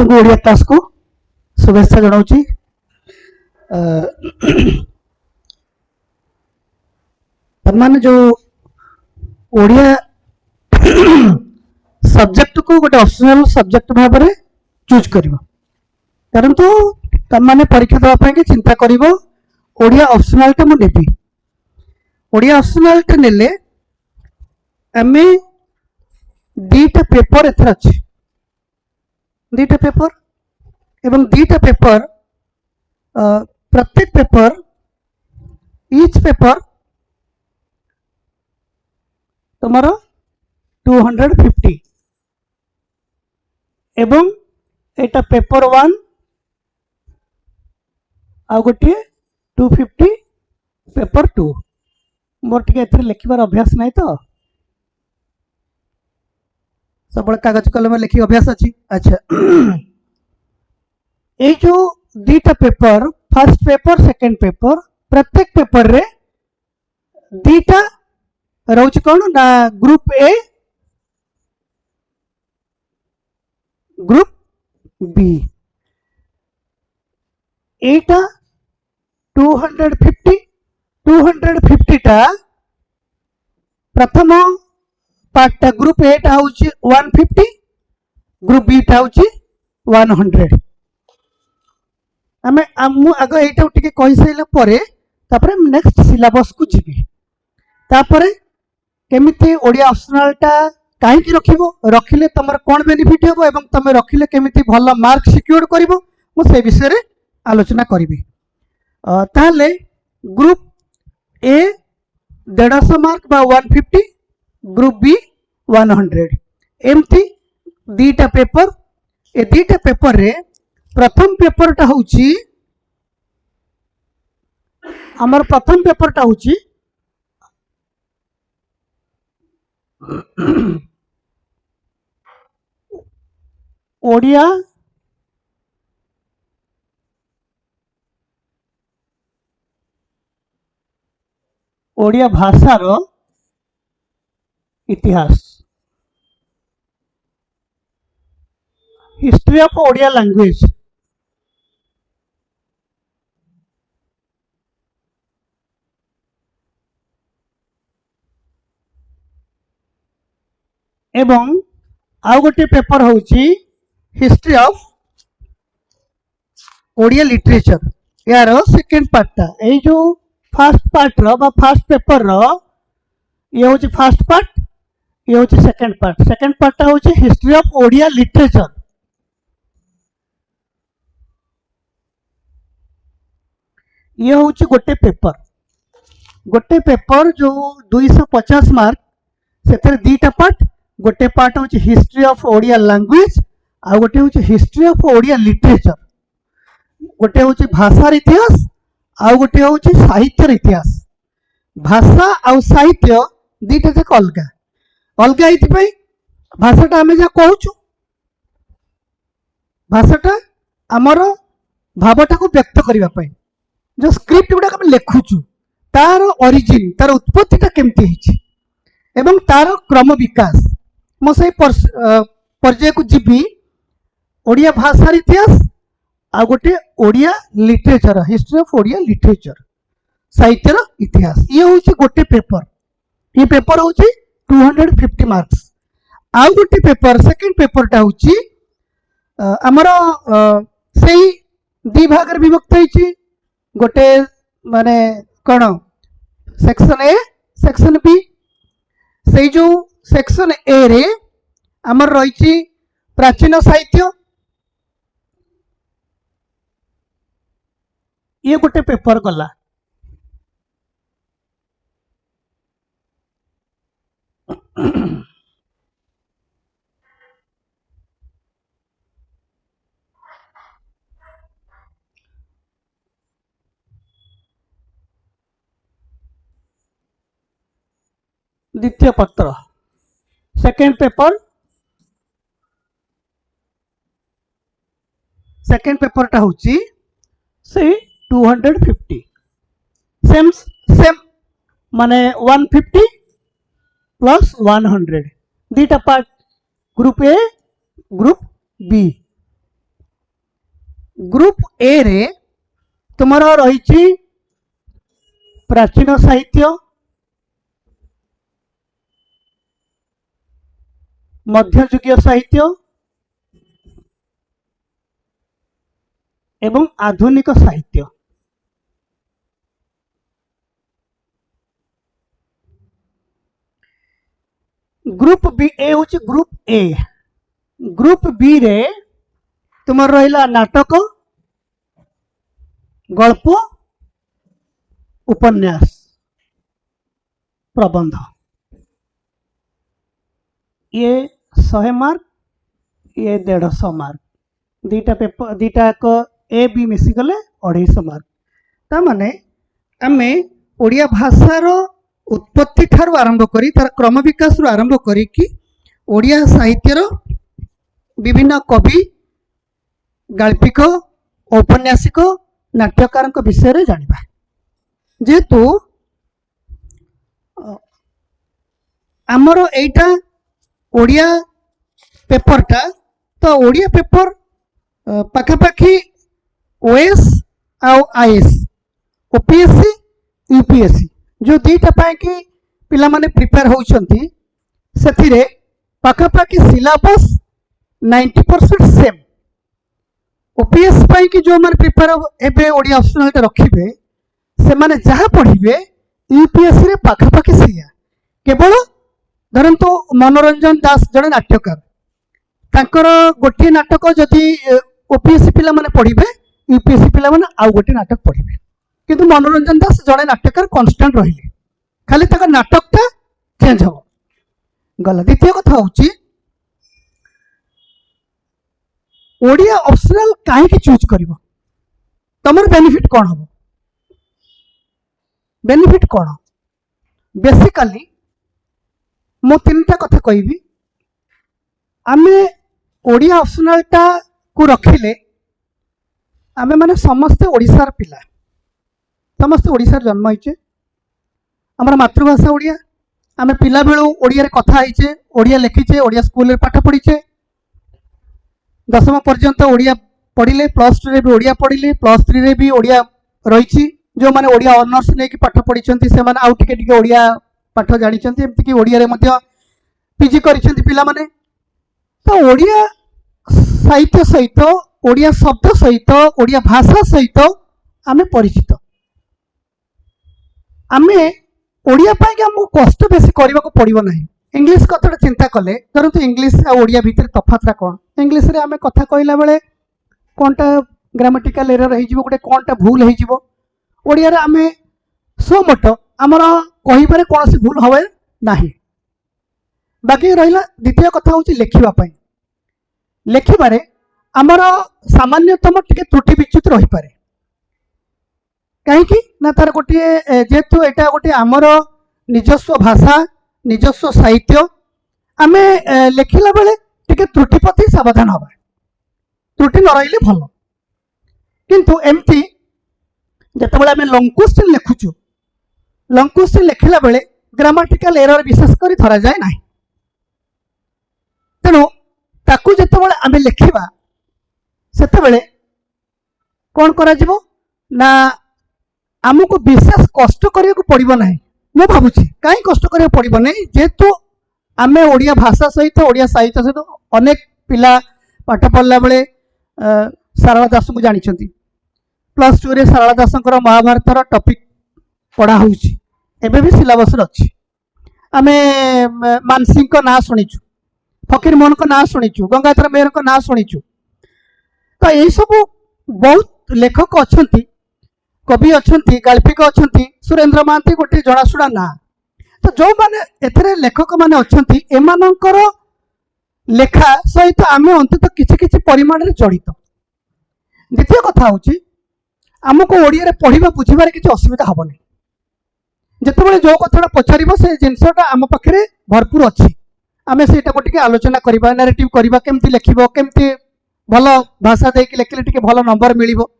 तुमको ओडिया क्लास को शुभेच्छा जनाऊँगी। तमाने जो ओडिया सब्जेक्ट को गोटे ऑप्शनल सब्जेक्ट भाव में चूज कर कारण तो तमाने परीक्षा देवाई कि चिंता कर ओडिया ऑप्शनल टा मुझे ओडिया ऑप्शनल टा नेले आम दीटा पेपर एथर अच्छे दीटा पेपर एवं दीटा पेपर प्रत्येक पेपर ईच पेपर तुम 250 एवं एटा पेपर 1 आ गोटे 250 पेपर 2 मोर टे लिखार अभ्यास नहीं तो सब कागज कलम लिखी अभ्यास अच्छी। अच्छा ये जो दीटा paper first paper second paper प्रत्येक पेपर रे दीटा रोच कौन ना ग्रुप ए ग्रुप बी एटा 250 टा प्रथम पार्ट टा ग्रुप ए टा होची 150 ग्रुप बी टा होची 100 आमे आग एटा टिके कहि सैला परे तापरे नेक्स्ट सिलेबस को जीवी तापरे केमिति ओडिया ऑप्शनल टा काहे कि रखिबो रखिले तमर कोन बेनिफिट हेबो एवं तमे रखिले केमिति भलो मार्क सिक्योर करिवो मु से विषय रे आलोचना करिवि। ताले ग्रुप ए 150 मार्क बा 150 ग्रुप बी 100 एमती दीटा पेपर ए दीटा पेपर रे प्रथम पेपर टा होची हमर प्रथम पेपर टा होची ओडिया ओडिया भाषार इतिहास हिस्ट्री ऑफ ओडिया लैंग्वेज एवं आउ गोटे पेपर होची हिस्ट्री ऑफ ओडिया लिटरेचर यार सेकेंड पार्ट टा ए जो फर्स्ट पार्ट रो बा फर्स्ट पेपर रो ये होची फर्स्ट पार्ट ये होची सेकेंड पार्ट टा होची हिस्ट्री ऑफ ओडिया लिटरेचर ये होची गोटे पेपर जो 250 मार्क से दीटा पार्ट गोटे पार्ट होची हिस्ट्री ऑफ ओडिया लैंग्वेज आ गोटे होची हिस्ट्री ऑफ ओडिया लिटरेचर गोटे होची भाषार इतिहास आ गोटे होची साहित्यर इतिहास भाषा आ साहित्य दीटा जाक अलग अलग ये भाषाटा आम जहाँ कहूँ भाषाटा आमर भावटा को व्यक्त करने जो स्क्रिप्ट गुड़ा आम लिखुचु तार ओरिजिन तार उत्पत्तिटा केमती होइछि एवं तार क्रम विकास मो से पर्याय को जीवी ओडिया भाषार इतिहास आ गोटे Odia literature history of Odia literature साहित्यर इतिहास ये होची गोटे पेपर ये पेपर होची 250 मार्क्स आउ गोटे पेपर सेकंड पेपर टा होची हमर सेही दी भाग रे विभक्त होईची गोटे माने कोन सेक्शन ए सेक्शन बी से जो सेक्शन ए रे हमर रही प्राचीन साहित्य ये गोटे पेपर गला द्वितीय पत्र सेकेंड पेपर टा होची से 250 सेम माने 150 प्लस 100 दीटा part group A group B group A रे तुमर रही प्राचीन साहित्य, मध्ययुगीय साहित्य एवं आधुनिक साहित्य। ग्रुप बी ए हूँ ग्रुप ए। ग्रुप बी रे तुम रहा नाटक, गल्प, उपन्यास, प्रबंध। ये 100 मार्क, ये 150 मार्क। दीटा पेपर दीटा एक ए बी मिसिगले 250 मार्क। ता माने आमे ओडिया भाषार उत्पत्ति ठारू आरंभ करी तार क्रम विकास रु आरंभ करी कि ओडिया साहित्यर विभिन्न कवि, गाल्पिक, औपन्यासिक, नाट्यकार विषय रे जानिबा। जेहेतु आमर एटा ओडिया पेपरटा, तो ओडिया पेपर पाखापाखि ओएस आउ आईएस, ओपीएससी, यूपीएससी जो दीटा पाए कि पिला माने प्रिपेयर होउछंती सेथिरे पाखापाखि सिलेबस 90% सेम। ओपीएस पाई कि जो माने प्रिपेयर एबे ओडिया ऑप्शनल रखिबे से माने जहा पढ़िबे यूपीएससी रे पाखापाखि सिया। केवल धरंतु मनोरंजन दास जड़े नाट्यकार, तांकर गोटे नाटक जदि ओपीएससी पिला माने पढ़िबे, यूपीएससी पिला माने आउ गोटे नाटक पढ़िबे। किंतु मनोरंजन दास जड़े नाट्यकार कांस्टेंट रहिले, खाली ताका नाटकटा चेंज हो गला। द्वितीय कथा होची ओडिया ऑप्शनल काहे चूज करिवो, तमर बेनिफिट कौन हो? बेनिफिट कौन? बेसिकली मो 3टा कथा कहबी। आमे ओडिया ऑप्शनलटा को रखिले आमे माने समस्ते ओडिसार पिला, समस्ते ओडिसार जन्म होइचे, हमर मातृभाषा ओडिया, आमे पिला बेलू ओडिया रे कथा होइचे, ओडिया लिखिचे, ओडिया स्कूल रे पाठ पढ़ीचे, 10वीं पर्यंत ओडिया पढ़िले, +2 रे भी ओडिया पढ़िले, +3 रे भी ओडिया रहिछि। जो माने ओडिया ऑनर्स नै कि पाठ पढ़िछंती से माने आउ टिके टिके ओडिया पाठ जानिछंती, एमति कि ओडिया रे मध्य पीजी करिछंती पिला माने। तो ओडिया साहित्य सहित, ओडिया शब्द सहित, ओडिया भाषा सहित आमे परिचित। आमे ओडिया पाई कि हमको कष्ट बेसी करबा को पड़िबो नाही। इंग्लिश कथा चिंता कले धरतु इंग्लिश आ ओडिया भितर तफातरा कोन? इंग्लिश रे आमे कथा कहला बेले कोनटा ग्रामेटिकल एरर हे जिवो, गोटे कोनटा भूल हे जिवो। ओडिया रे आमे सो मट हमर कहिबारे कोनोसी भूल होवे नाही। बाकी रहिला द्वितीय कथा होची लेखिबा पई। लेखिबारे हमर सामान्यतम टिके त्रुटि विच्युत रही पारे। कहीं ना तार गोटे जेहेतु एटा गोटे आमर निजस्व भाषा, निजस्व साहित्य, आमे लेखिला बेले टिके त्रुटि प्रति सावधान हवा। त्रुटि न रहिले भल। किंतु एमती जेतेबेले आमे लॉन्ग क्वेश्चन लेखुछु, लॉन्ग क्वेश्चन लेखिला बेले ग्रामेटिकल एरर विशेष करी धरा जाए नाही। तेणु ताकू जेतेबेले आमे लेखिबा सेतेबेले कोन करा जिवो ना आमको विशेष कष्ट करिया को पड़िबो नाही। मु भाबुछि काई कष्ट करिया पड़िबो नाही, जेतु आमे ओडिया भाषा सहित, ओडिया साहित्य सहित अनेक पिला पाठ पढ़ला बेले सारला दास को जानिछंती। +2 रे सारला दासंकर महाभारतर टॉपिक पढ़ा होउछि, एबे भी सिलेबस रे अछि। आमे मानसिंह को ना सुनिछु, फकीर मोहन को ना सुनिछु, गंगाधर मेहर को ना सुनिछु। तो यही सब बहुत लेखक अछंती, कवि अछंती, गाल्पिक अछंती। सुरेंद्र महांती गोटे जनाशुणा ना। तो जो माने एथरे लेखक माने अछंती, एमानंकर लेखा सहित आमे अंतत किछि किछि परिमाण रे जड़ित। द्वितीय कथा होची आमको ओडिया रे पढ़िबा बुझिबारे किछि असुविधा हबनी। जेतेबेले जो कथाटा पचारिबो से जिनसटा आम पाखरे भरपूर अछि, आमे सेटा को टिके आलोचना करिबा, नैरेटिव करिबा, केमति लेखिबो, केमति भल भाषा देके लेखिले टिके भल नंबर मिलिबो।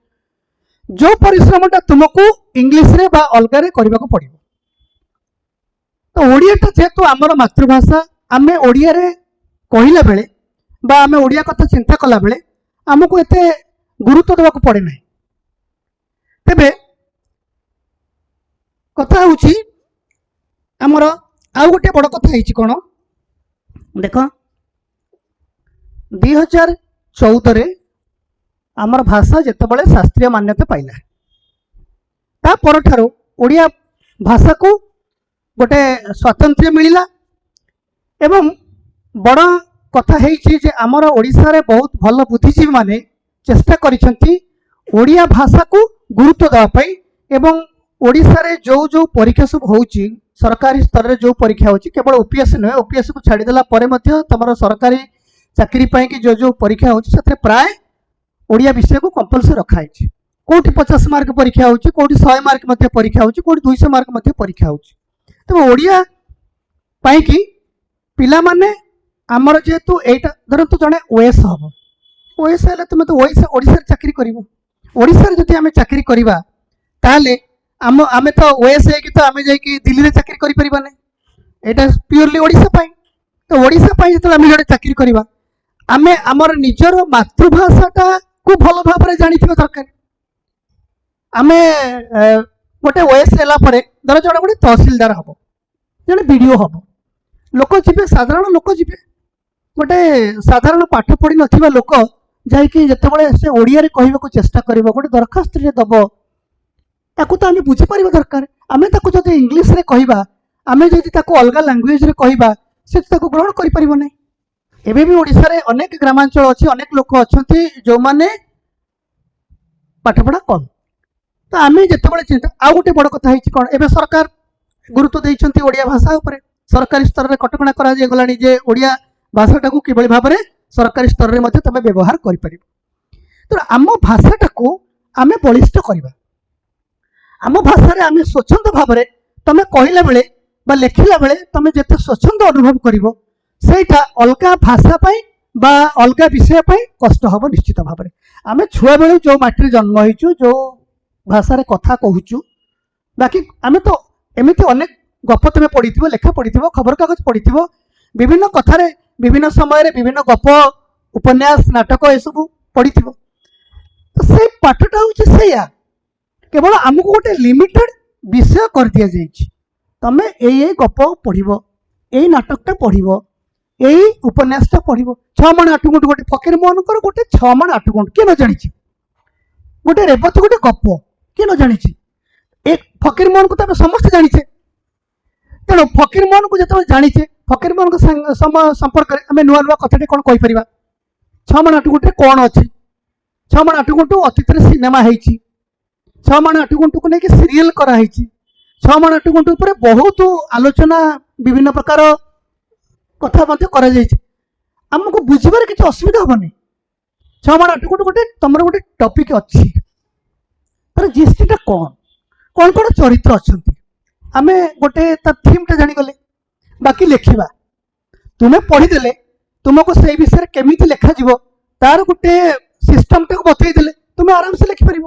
जो परिश्रमटा तुमको इंग्लिश रे बा अलगा रे करबा को पड़िबो। तो ओडियाटा जेहेतु आमर मातृभाषा, आमे ओडिया रे कहिला बेले बा आमे ओडिया कथा चिंता कला बेले आमको एते गुरुत्व देवाक पड़े ना। तेबे कथा हूँ आमर आउ गोटे बड़ कथा है कौन देख 2014 आमर भाषा जितेबाला शास्त्रीय मान्यता पाइला ता परठारो ओडिया भाषा को गोटे स्वातंत्र्य मिलिला। एवं बड़ कथा है जे आमर ओडिशा रे बहुत भल बुद्धिजीवी माने चेष्टा करिसेंती ओडिया भाषा को गुरुत्व देवाई। एवं ओडिशा रे जो जो परीक्षा सब होउची सरकारी स्तर रे जो परीक्षा होची केवल ओपीएस नुहे ओपीएस को छाड़ी देला परे मध्य तमरो सरकारी चाकरी पाई कि जो जो परीक्षा होची सेते प्राय ओडिया विषय को कंपलसरी रखा है। कोठी 50 मार्क परीक्षा होची कोठी 100 मार्क मध्य परीक्षा होची कोठी 200 मार्क मध्य परीक्षा होची। तो ओडिया पाई कि पिला माने आमर जेतु एटा धरंतु जने ओएस हबो ओएस हेले तुम तो ओडिशा रे चाकरी करिवो ओडिशा रे जति आमे चाकरी करिवा ताले आमे तो ओएस है कि तो आमे जाई कि दिल्ली रे चाकरी करि परिबा नै एटा प्योरली ओडिशा पाई। तो ओडिशा पाई जते आमे जडे चाकरी करिवा आमे हमर निजर मातृभाषाटा को भल भाव रे जानिथिबा दरकार। आमे गोटे ओएस हेला परे धर जडे गोटे तहसीलदार हबो जडे बीडीओ हबो लोक जिबे साधारण लोक जिबे गोटे साधारण पाठ पढ़ी नथिबा लोक जाइकी जेतेबेले से ओडिया रे कहबाकू चेष्टा करिवो गोटे दरखास्त रे दबो ताकू तो आमे बुझी परिबा दरकार। आमे ताकू जदि इंग्लिश रे कहबा आमे जदि ताकू अलगा लैंग्वेज रे कहबा से ताकू ग्रहण करि परिबो नै। एबे भी ओडिशा रे अनेक ग्रामांचल अछि अनेक लोक अछंती जो माने पाठ पढ़ा कम। तो आमे जेतेबेले चिंता आ गोटे बड़ कथा हिची कोन एबे सरकार गुरुत्व दैछंती ओडिया भाषा ऊपर सरकारी स्तर रे कटकणा करा जे गलानी जे ओडिया भाषाटा को किबळी भाबरे सरकारी स्तर रे मध्ये तमे व्यवहार करि परिबो। तो आम भाषाटा को आमे बलिष्ठ करिबा आम भाषा रे आमे स्वच्छंद भाबरे तमे कहिला बेले बा लेखिला बेले तमे जेते स्वच्छंद अनुभव करिवो सेटा अलगा भाषा पाई बा अलगा विषय पाई कष्ट हबो निश्चित भाबरे। आमे छुआ बेले जो माटी रे जन्म होइछु जो भाषा रे कथा कहूछु बाकी आमे तो एमिति अनेक गप तमे पढ़िथिबो लेखा पढ़िथिबो खबर कागज पढ़िथिबो विभिन्न कथारे विभिन्न समय रे विभिन्न गप उपन्यास नाटक ए सब पढ़िथिबो। तो से पाठटा होछि सेया केवल आमको गोटे लिमिटेड विषय कर दिया जाइछि तमे ए गप पढ़िबो ए नाटकटा पढ़िबो ए उपन्यासटा पढ़िबो 6 मन 8 गुंठ गोटे फकीर मोहन कर गोटे 6 मन 8 गुंठ के न जानिछि गोटे रेबत गोटे गप के न जानिछि एक फकीर मोहन को तमे समस्त जानिछे। तेणु फकीर मोहन को जत जानिछे फकीर मोहन को संपर्क आम नुआ नुआ कथाटे कौन कहीपर 6 मन 8 गुंठ कौन अच्छी 6 मन 8 गुंठ अतीत सिनेमा होती 6 मन 8 गुंठ को लेकिन सीरियल कराई 6 मन 8 गुंठ पर बहुत आलोचना विभिन्न प्रकार कथा आमको बुझे किसी असुविधा हेनी 6 मन 8 गुंठ गोटे तुम गोटे टपिक अच्छी तार जिस्टा कौन कौन कौन चरित्र अच्छा आम गोटे थीमटा जागले बाकी लिखा तुम्हें पढ़ीदे तुमको से विषय केमी लिखा तार गोटे सिस्टम टाक बतईदे तुम्हें आराम से लिखिपर।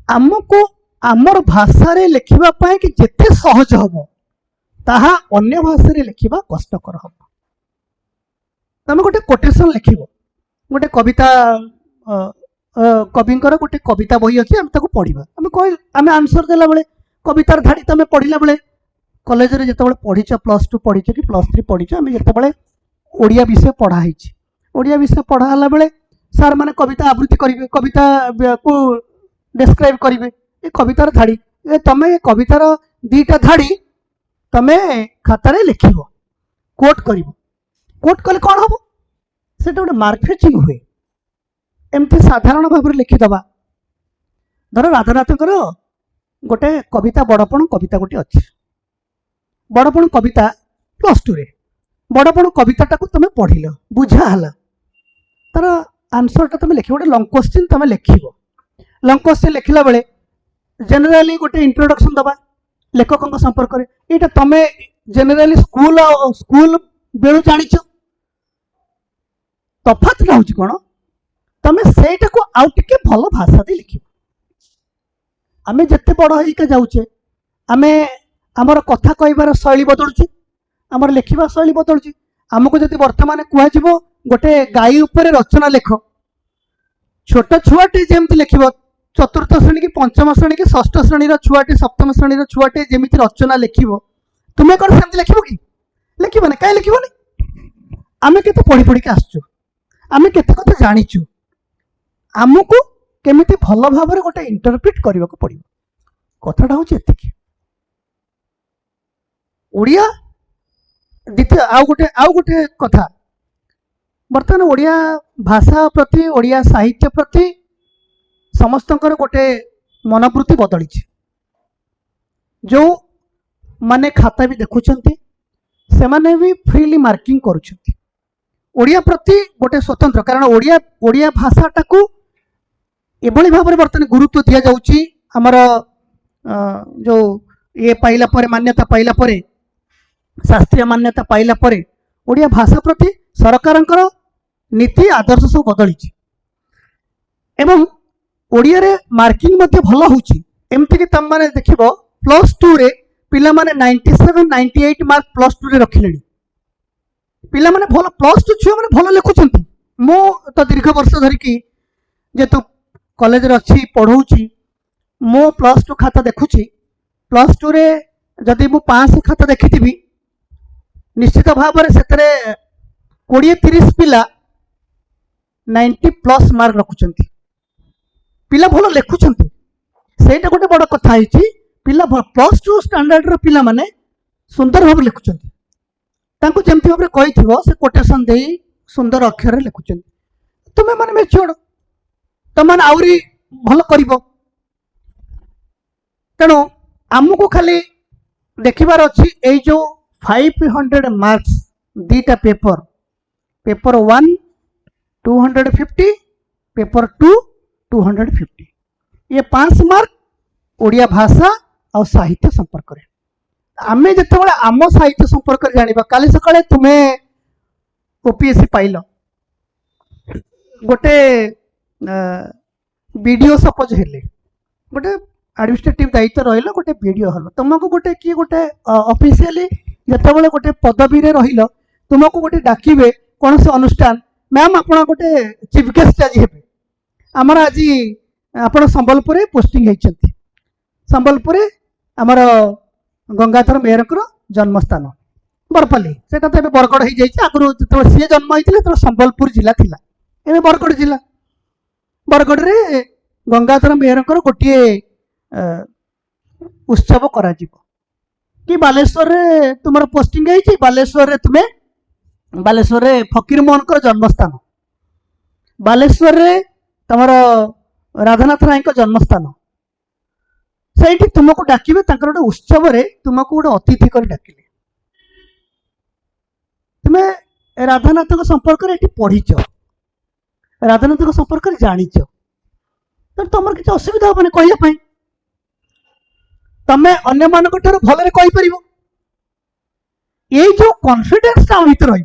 आमको आमर भाषा रे लिखा कि जिते सहज हम ताहा अन्य भाषा रे लिखा कष्टकर हम। तुम गोटे कोटेशन लिख गोटे कविता कविंकर गोटे कविता बही अच्छी आम पढ़ा आम कह आम आंसर देला बेले कवितार धाड़ी तुम पढ़ला बेले कॉलेज रे जिते पढ़ीच +2 पढ़ीच कि +3 पढ़ीच आम जिते ओडिया विषय पढ़ाई ओडिया विषय पढ़ाला बेले सार मैंने कविता आवृत्ति करेंगे कविता को डिस्क्राइब करेंगे ये कवितार धाड़ी तुम ये कवितार 2टा धाड़ी तुम खातार लिख कोट कर कोट कले कौन हम से गोटे मार्क फेचिंग हुए एमती साधारण भाव में लिखिदबा धर राधानाथ गोटे कविता बड़पण कविता गोटे अच्छी बड़पण कविता +2 रे बड़पण कविताटा को तुम पढ़िल बुझाला तार आंसरटा तुम लिख गोटे लंग क्वेश्चन तुम लिख लंग क्वेश्चन लिखला बेले जेनेराली गोटे इंट्रोडक्शन दबा लेखकों संपर्क में यहाँ तुम जेनेराली स्कूल बेलू जान तफातटा हूँ कौन तुम सेटा को आउ टिके भल भाषा दे लिख आम जिते बड़ होगा जाऊे आम आमर कथा कहबार शैली बदलुची आमर लिखा शैली बदलुची आमको जब वर्तमान कह गोटे गाई उपर रचना लेख छोट छुआटे जमी लिख चतुर्थ श्रेणी कि पंचम श्रेणी कि षष्ठ श्रेणी छुआटे सप्तम श्रेणी छुआटे जमी रचना लिख तुम्हें कौन सेमती लिख कि लिखबनी कहीं लिखबनी आम के पढ़ी पढ़ी आसचु आम के जाचु आमको केमी भल भाव गोटे इंटरप्रिट करने को पड़ो कथाटा हूँ ओडिया द्वितीय आउ गोटे कथा बर्तमान ओडिया भाषा प्रति ओडिया साहित्य प्रति समस्त गोटे मनोवृत्ति बदली जो माने खाता भी देखुंट से माने भी फ्रीली मार्किंग करुँच ओडिया प्रति गोटे स्वतंत्र कारण ओडिया ओडिया भाषाटा को एभली भाव में बर्तमान गुरुत्व दि जाऊँगी आमर जो ये पाइला परे मान्यता पाइला परे शास्त्रीय मान्यता पाइला परे ओडिया भाषा प्रति सरकारंकर नीति आदर्श सब बदली एवं ओडिया रे मार्किंग मध्य भल होची एमती कि तम माने देखिबो +2 रे पिला माने 97 98 मार्क +2 रे रखिले पिला माने भल +2 छुआ माने भल लिखुचंती मो तो दीर्घ वर्ष धरिकी जेतु कॉलेज रे अछि पढौची मो +2 खाता देखुची +2 रे जदि मु 5 खाता देखिथिबी निश्चित भाव में सेतरे 20-30 पिला 90+ मार्क रखुचंती पिला भल लिखुचंती सेटा गोटे बड़ कथा है पिला +2 स्टैंडर्ड रो पिला माने सुंदर भाव लिखुचंती तांको जेमति भाव कहिथिबो से कोटेशन देई सुंदर अक्षर लिखुचंती तुमे माने मेच्योर तुम आउरी भल करिवो तेणु आमको खाली देखिबार अछि ए जो 500 मार्क्स दीटा पेपर पेपर 1 250 पेपर 2 250 ये 5 मार्क ओडिया भाषा और साहित्य संपर्क रे आमे जते आम साहित्य संपर्क रे जानिबा काली सकाळे तुमे ओपीएससी पाइल गोटे वीडियो सपोज हेले गोटे एडमिनिस्ट्रेटिव दायित्व रहिला गोटे वीडियो हल तुमको गोटे किए गोटे ऑफिशियली जते गोटे पदवी रे रहिल तुमको गोटे डाकिबे कौन से अनुष्ठान मैम आपण गोटे चीफ गेस्ट आज हेबे आमर आज आपण संबलपुर पोस्टिंग होती संबलपुर आमर गंगाधर मेहर जन्मस्थान बरपल्ली से बरगढ़ हो जाए आगुरी जो सी जन्म होते तो संबलपुर जिला थिला एवं बरगढ़ जिला बरगढ़ रे गंगाधर मेहर गोटे उत्सव करा कि बालेश्वर रे तुम पोस्टिंग है बालेश्वर रे तुम्हें बालेश्वर रे फकीर मोहन जन्मस्थान बालेश्वर रे तुम राधानाथ राय जन्मस्थान से तुमको डाकिबे गोटे उत्सव रे तुमको गोटे अतिथि कर डाकिले तुम्हें राधानाथ संपर्क में पढ़ीच राधानाथ संपर्क में जानीच तो तुम किसी असुविधा हेनी कहवाई तमें अन्य मान भल कहीपर ये जो कॉन्फिडेंस भीतर रही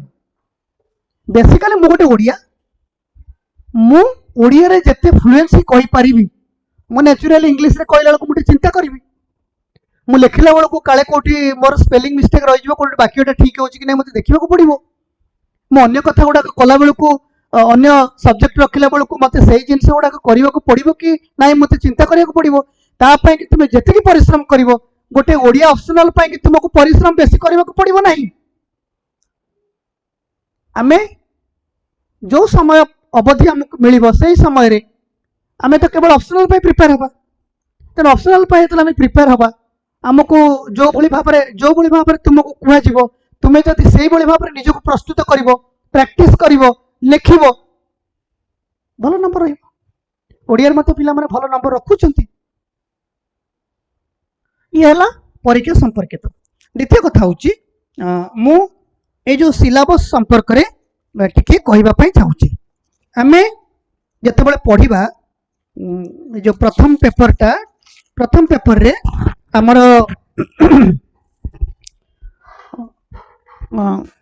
बेसिकली मु गोटे ओडिया मु ओडिया रे जते फ्लुएंसी कहि परिबी मु नेचुरली इंग्लिश रे कहला बेलको मुटे चिंता करबी मु लिखला बेलको काले कोठी मोर स्पेलिंग मिस्टेक रहि जबो कोठी वाक्यटा ठीक होछि कि नै मते देखिबा को पड़िबो मु अन्य कथा गुडा कला बेलको अन्य सब्जेक्ट रखिला बेलको मते सही जिंस गुडा करबा को पड़िबो कि नै मते चिंता करिया को पड़िबो ता पय कि तुमे जति परिश्रम करिवो गोटे ओडिया ऑप्शनल पय कि तुमको परिश्रम बेसी करबा को पड़िबो नै आमे जो समय अवधि हमको मिल से समय रे आमे तो केवल ऑप्शनल पे प्रिपेयर हवा तेन ऑप्शनल पे तो आमे प्रिपेयर हवा हमको जो भली भाव तुमको कुआ जीवो तुमे जदि सेही भली भाव निजको प्रस्तुत करिवो प्रैक्टिस करिवो लिखिवो भलो नंबर रहिबो ओडिया मते पिला माने भलो नंबर रखुचंती ये हला परीक्षा संपर्कित द्वितीय कथा होची मु ए जो सिलेबस संपर्क रे टिके कहबा पई चाहूची आमे जतबेले पढ़िबा जो प्रथम पेपर रे हमर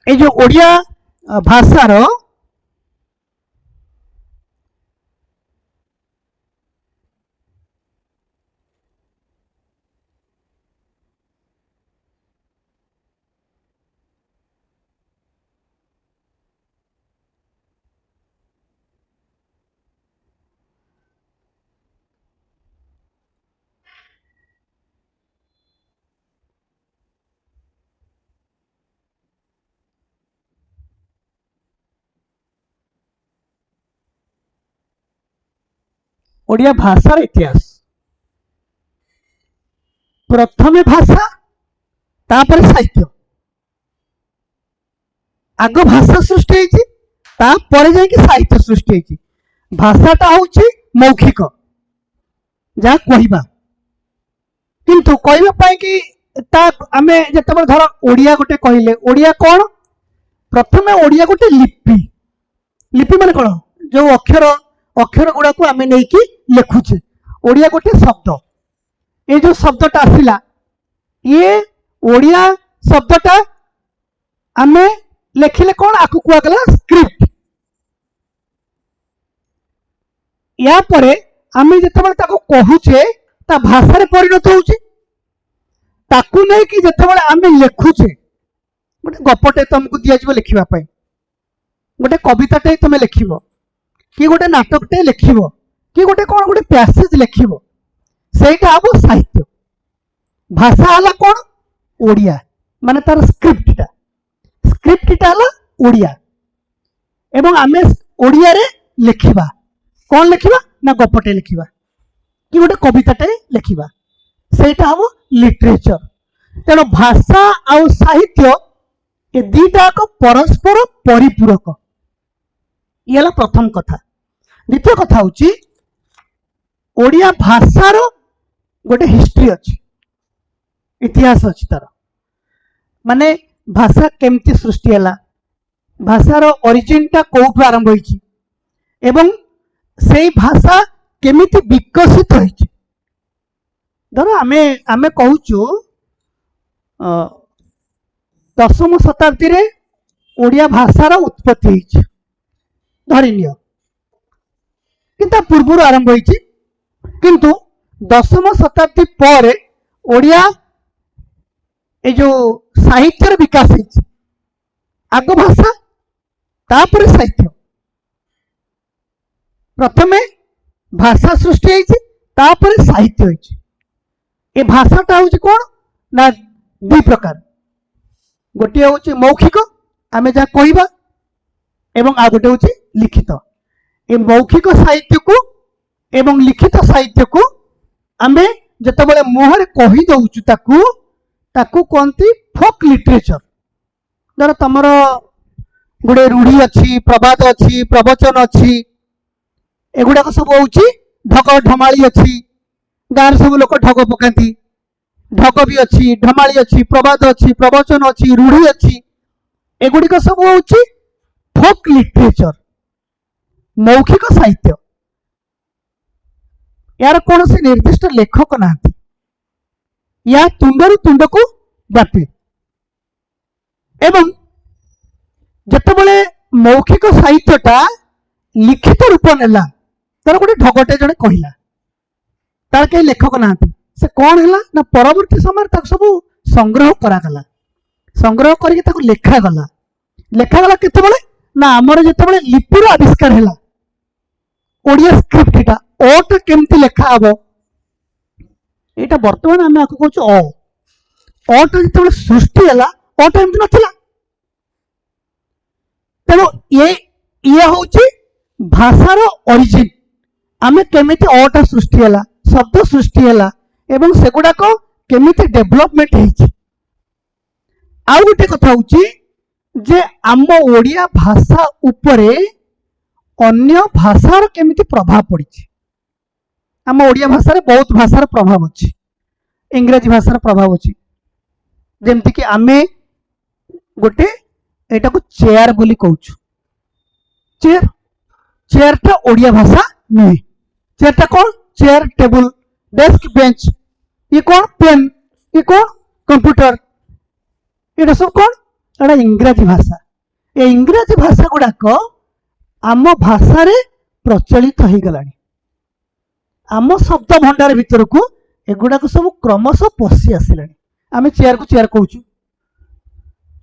ए जो ओडिया भाषा रो ओडिया भाषार इतिहास प्रथमे भाषा तापर साहित्य आग भाषा सृष्टि होती तापर जाकि साहित्य सृष्टि होती भाषाटा हूँ मौखिक जहाँ कहवा किंतु कहवाई कि आम जिते धर ओडिया गोटे कहले ओडिया कौन प्रथमे ओडिया गोटे लिपि लिपि मान कौन जो अक्षर अक्षर गुड़ा को आम नहीं लिखुचे ओडिया गोटे शब्द ये जो शब्दटा आसला ये ओडिया शब्दटा आम लिखिले कौन आपको कहगला स्क्रिप्ट या परे आम जिते कहूचे ता भाषा रे परिणत होउचे ताकू नहीं कि जिते आम लिखुचे गोटे गपटे तुमको दिज्व लिखापी गोटे कविताटे तुम लिख कि गोटे नाटकटे लिख कि गोटे कौन गोटे पैसेज लिख सेटा हम साहित्य भाषा है कौन ओडिया माने तार स्क्रिप्टा है ओडिया एवं आम ओडिया रे लिखा कौन लिखा ना गपटे लिखा कि गोटे कविताटे लिखा सेटा हम लिटरेचर तेणु भाषा आउ साहित्य ये दीटा परस्पर परिपूरक ये प्रथम कथा द्वितीय कथा हूँ ओडिया भाषार गोटे हिस्ट्री अच्छी इतिहास अच्छी तार माने भाषा केमती सृष्टि है भाषार ओरिजिन टा कौटू आरंभ होइछि एवं से भाषा केमिति विकसित होइछि धर आमे आमे कहूचु दशम शताब्दी रे ओडिया भाषार उत्पत्ति होइछि धरिनिय किंतु पूर्व आरंभ होइछि किंतु दशम शताब्दी पर ओडिया ए जो साहित्यर विकास होइछि आग भाषा तापर साहित्य प्रथमे भाषा सृष्टि होइछि तापर साहित्य होइछि ए भाषाटा हूँ कौन ना दुई प्रकार गोटे हूँ मौखिक आम जहाँ कहवा एवं आ गोटे हूँ लिखित ए मौखिक साहित्य को एवं लिखित साहित्य को आम जिते मुहर कही दउचु ताकू कहती फोक लिटरेचर धर तुम गोटे रूढ़ी अच्छी प्रबाद अच्छी प्रवचन अच्छी एगुड़ाक सब हूँ ढग ढमाली अच्छी गाँव सब लोक ढग पकाती ढग भी अच्छी ढमाली अच्छी प्रबाद अच्छी प्रवचन अच्छी रूढ़ी अच्छी एगुड़िक सब हूँ फोक लिटरेचर मौखिक साहित्य यार कौन से निर्दिष्ट लेखक ना या तुंडरू तुंड को व्यापे एवं जिते मौखिक साहित्यटा लिखित रूप नेला तार गोटे ढगटे जड़े कहला तार कई लेखक ना से कौन है ना परवर्ती समय सब संग्रह करागला संग्रह करके लेखागला केतबेले ना आमर जिते लिपिर आविष्कार है ओडिया स्क्रिप्टा अटा केमती लेखा हम यहाँ बर्तमान आम आपको कहूँ अटा जो सृष्टि है अटा एमती नाला तेणु ये हूँ भाषार ओरिजिन आम केमिति अटा सृष्टि है शब्द सृष्टि है एवं सेगुड़ाक केमिति डेभलपमेंट होइछि आउ गोटे कथा हूँ जे आम ओडिया भाषा उपरे अन्य भाषार केमिति प्रभाव पड़ी आम ओडिया भाषा रे बहुत भाषार प्रभाव अच्छी इंग्रजी भाषार प्रभाव अच्छी जेमती कि आमे गोटे एटा को चेयर बोली कहूँ चेयर चेयरटा ओडिया भाषा नुहे चेयरटा कौन चेयर टेबल डेस्क बेंच ये कौन पेन ये कौन कंप्यूटर ये सब कौन एटा इंग्रजी भाषा ये इंग्रजी भाषा गुड़ाक आम भाषा रे प्रचलित हो गलानी आम शब्द भंडार भितर को एगुड़ाक सब क्रमश पशि आसिलानी आम चेयर को चेयर कहूँ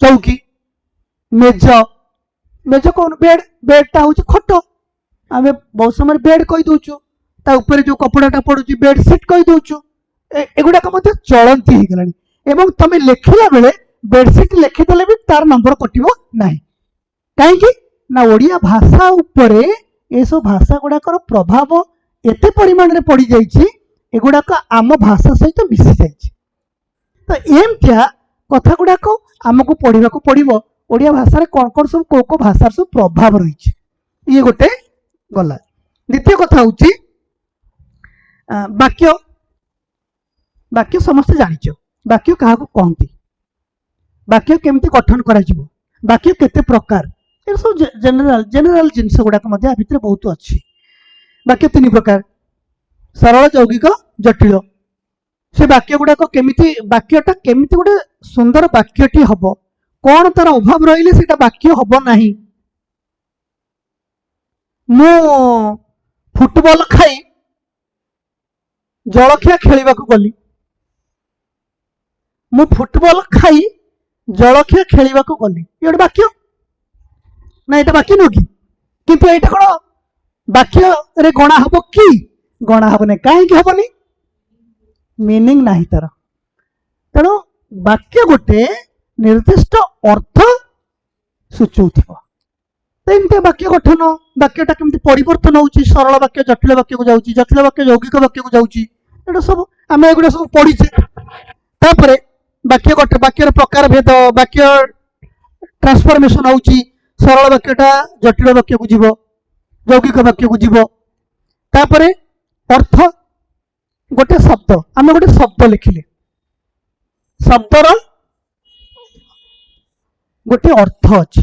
चौकी मेज मेज कौन बेड बेडटा हूँ खट आम बहुत समय बेड कही दौचु ता ऊपर जो कपड़ाटा पड़ुची बेडसीट कही दौचु एगुड़ाक चलती हो गलानी एवं तुम लिखला बेले बेडसीट लिखिदेले भी तार नंबर कटिबो नाही कहीं ना ओडिया भाषा उपरे ये सब भाषा गुड़ाकर प्रभाव एते परिमाण रे पड़ी जाइछि एगुड़ाक आम भाषा सहित मिसी जाइछि। तो एमतिया कथा गुड़ाक आमको पढ़ा पड़ो ओडिया भाषा रे कौन कौन सब को भाषा सब प्रभाव रही ये गोटे गला। द्वितीय कथा हूँ वाक्य। वाक्य समस्त जानिच वाक्य क्या कहती, वाक्य केमती गठन करा जीवो, वाक्य केते प्रकार, ये सब जनरल जनरल जिनस गुड़ाक भितर बहुत अच्छी। वाक्य तीन प्रकार, सरल, यौगिक, जटिल। से वाक्य गुड़ाक केमिति वाक्यटा केमिति गोटे सुंदर वाक्यटी हब, कौन तार अभाव रहिले सेटा वाक्य हब नाही। मु फुटबॉल खाई जलखिया खेलिबा को गली, मु फुटबॉल खाई जलखिया खेलिबा को गली, ये गोटे वाक्य ना? एटा वाक्य नुह कि? किंतु एटा कोन वाक्य रे गणा हबो कि? गणा हबो नै। काहे कि हबोनी? मीनिंग नाही तार। तेणु वाक्य गोटे निर्दिष्ट अर्थ सूचौथिबो। एमती वाक्य गठन, वाक्यटा केमती परिवर्तन होउची, सरल वाक्य जटिल वाक्य को जाउची, जटिल वाक्य यौगिक वाक्य को जाउची, एटा सब आमे एगुडा सब पढिचे। तापरे वाक्य गठन, वाक्यर प्रकार भेद, वाक्य ट्रांसफॉर्मेशन होउची, सरल वाक्यटा जटिल वाक्य को जीवो, यौगिक वाक्य को जीवो। तापरे अर्थ, गोटे शब्द आमे गोटे शब्द लिखिले, शब्दर गोटे अर्थ अछि।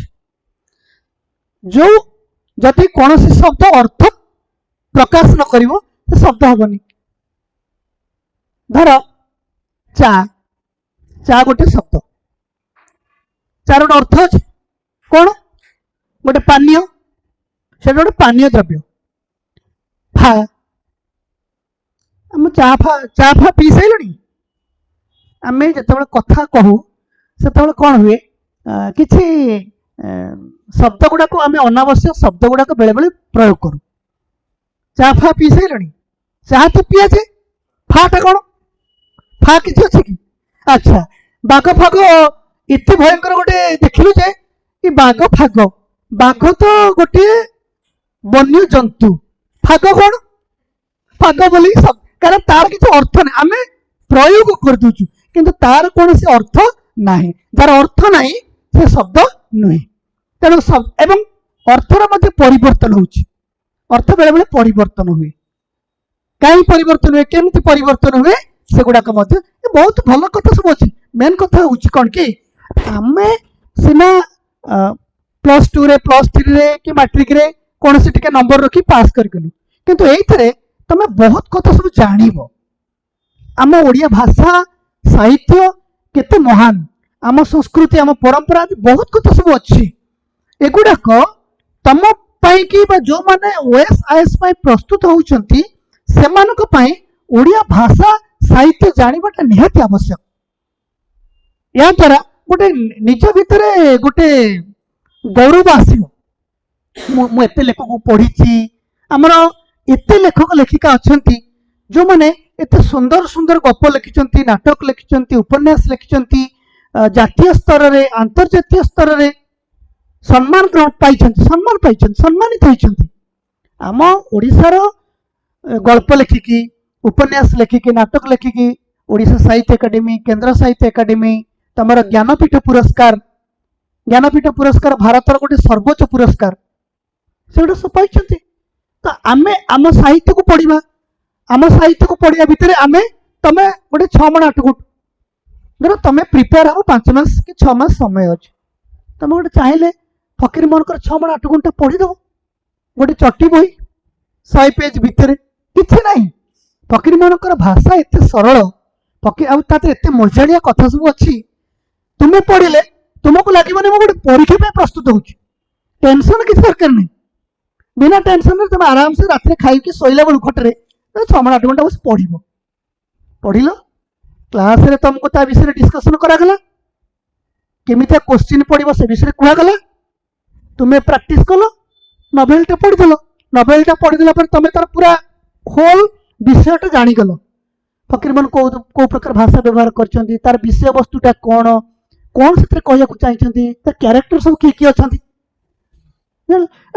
जो जदि कौन शब्द अर्थ प्रकाश न करिवो तो शब्द हबनी। धर चा, चा गोटे शब्द, चार गोटे अर्थ अछि। कौन? गोटे पानीय, से गोटे पानीय द्रव्य। फा, हम चा फा पी साइलनी। आम जिते कथा कहू से कौन हुए किसी शब्द गुड़ाक आम अनावश्यक शब्द गुड़ाक बेले बेले प्रयोग करूँ। चा फा पी सारे, चाह तो पिया जाए, फाटा कौन? फा किसी अच्छे कि? अच्छा, बाघ फाग एत भयंकर गोटे देखिलु जे कि बाघ फाग, बाघ तो गोटे वन्य जंतु, फाग कौन? फाग बोली सब, कारण तार किसी अर्थ ना, आम प्रयोग कर दूचु किंतु तार कौन से अर्थ नाही। जार अर्थ नाही से शब्द नुहे। तेणु शब्द एवं अर्थर मध्य परिवर्तन होउची, अर्थ बेले बेले परिवर्तन हुए। कहीं परिवर्तन हुए, केमती परिवर्तन हुए से गुड़ाक मध्य बहुत भल कथा सब अच्छी। मेन कथा हूँ कौन कि आम सीना +2 रे +3 रे कि मैट्रिक रे कौन से टिके नंबर रखी पास करगलु, किंतु एइथरे तमे बहुत कथा सब जानिबो। आम ओडिया भाषा साहित्य केते महान, आम संस्कृति आम परंपरा बहुत कथा सब अच्छी। एगुड़ाक तम पाई कि जो माने OSIS प्रस्तुत होउचंती सेमानक पाई ओडिया भाषा साहित्य जानिबाटा निहाती आवश्यक। या द्वारा गोटे निज भितरे गोटे गौरव आसिबो। मु एते लेखक पढ़ी, आमर एते लेखक लेखिका अछंती जो माने एते सुंदर सुंदर गप लिखिचंती, नाटक लिखिचंती, उपन्यास लिखिचंती, जातीय स्तर रे अंतर्जातीय स्तर रे सम्मान पाइछंती, सम्मान पाइछंती, सम्मानित होइछंती। आम ओडिशार गल्प लेखिकी, उपन्यास लेखिकी, नाटक लेखिकी ओडिशा साहित्य एकाडेमी, केंद्र साहित्य एकाडेमी, तमर ज्ञानपीठ पुरस्कार, ज्ञानपीठ पुरस्कार भारतर गोटे सर्वोच्च पुरस्कार से सब पाइछंती। तो आमे आम साहित्य को पढ़िबा, आम साहित्य को पढ़िया भितर आमे तमे गोटे 6 माण 8 गुट धर तमे प्रिपेयर हो 5 मास कि 6 मास समय अछि, तमे गोटे चाहिले फकीर मोहनकर 6 माण 8 घंटा पढ़ी दो गोटे चटी बही 100 पेज भितर किछि नाही। फकीर मोहनकर भाषा एते सरल, फकीर आ ताते एते मजालिया कथा सब अछि, तुमे पढ़िले तुमको लागिबनी मो गोटे परीक्षा पे प्रस्तुत होउची। टेंशन किछि दरकार नहीं, बिना टेंशन रे तुम आराम से रात खाई कि सोइला बेलु खटरे 6 माण 8 घंटा बस पढ़िबो। पढ़िलो क्लास रे तुमको ता विषय डिस्कशन करागला, केमितिया क्वेश्चन पढ़िबो से विषय कुहागला, तुम्हें प्रैक्टिस कल, नोवेलटा पढ़ीदेल, नोवेलटा पढ़ीदेला पर तुम तार पूरा होल विषयटा जानीगल। फकीर मोहन को प्रकार भाषा व्यवहार करछंती, तार विषय वस्तुटा कौन कौन से कहया चाहिए, तार क्यारेक्टर सब किए किए अछंती,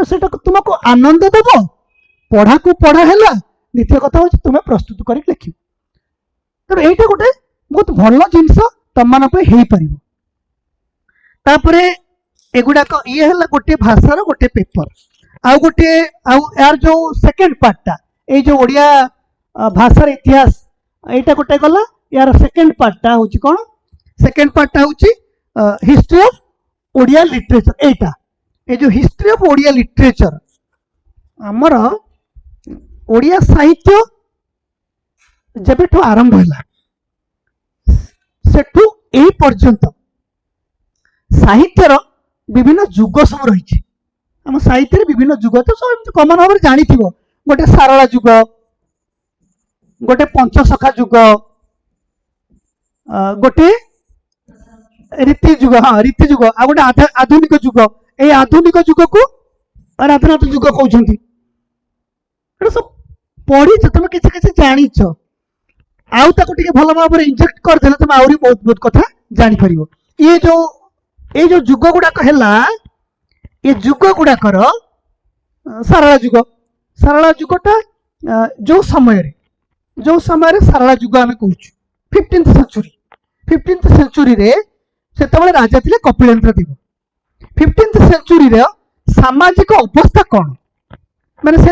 सेटा तुमको आनंद देव। पढ़ा को पढ़ा हैला द्वितीय कथा हूँ तुम प्रस्तुत कर लिख तेणु यहीटा गोटे बहुत भल जिनस तुम मान तापर एगुड़ाक ये है गोटे भाषार गोटे पेपर आउ गोटे यार जो सेकेंड पार्टा ये जो ओडिया भाषार इतिहास यहाँ गोटे गला यार सेकेंड पार्टा हूँ कौन सेकेंड पार्टा हूँ हिस्ट्री ऑफ ओडिया लिटरेचर एटा ये जो हिस्ट्री ऑफ ओडिया लिटरेचर आमर ओडिया साहित्य जब आरंभ है सेठू ए पर्यंत साहित्यर विभिन्न जुग सब रही आम साहित्य विभिन्न जुग तो सब कमन भाव में जानी गोटे सारला जुग गोटे पंचसखा जुग गोटे रीति जुग हाँ रीति जुग आ गोटे आधुनिक जुग ये आधुनिक जुग को राधानाथ जुग कहते सब पढ़ी तुम किसी जाच आउ भल भाव में इंजेक्ट करदे तुम आहरी बहुत बहुत कथा जापर ये जो जुग गुड़ाक है ये जुग गुड़ाकर सारला जुगटा जो समय सारला जुग आम कह 15th सेंचुरी रे से राजा थे कपिलेन्द्र देव 15th सेंचुरी रे सामाजिक अवस्था कौन माने से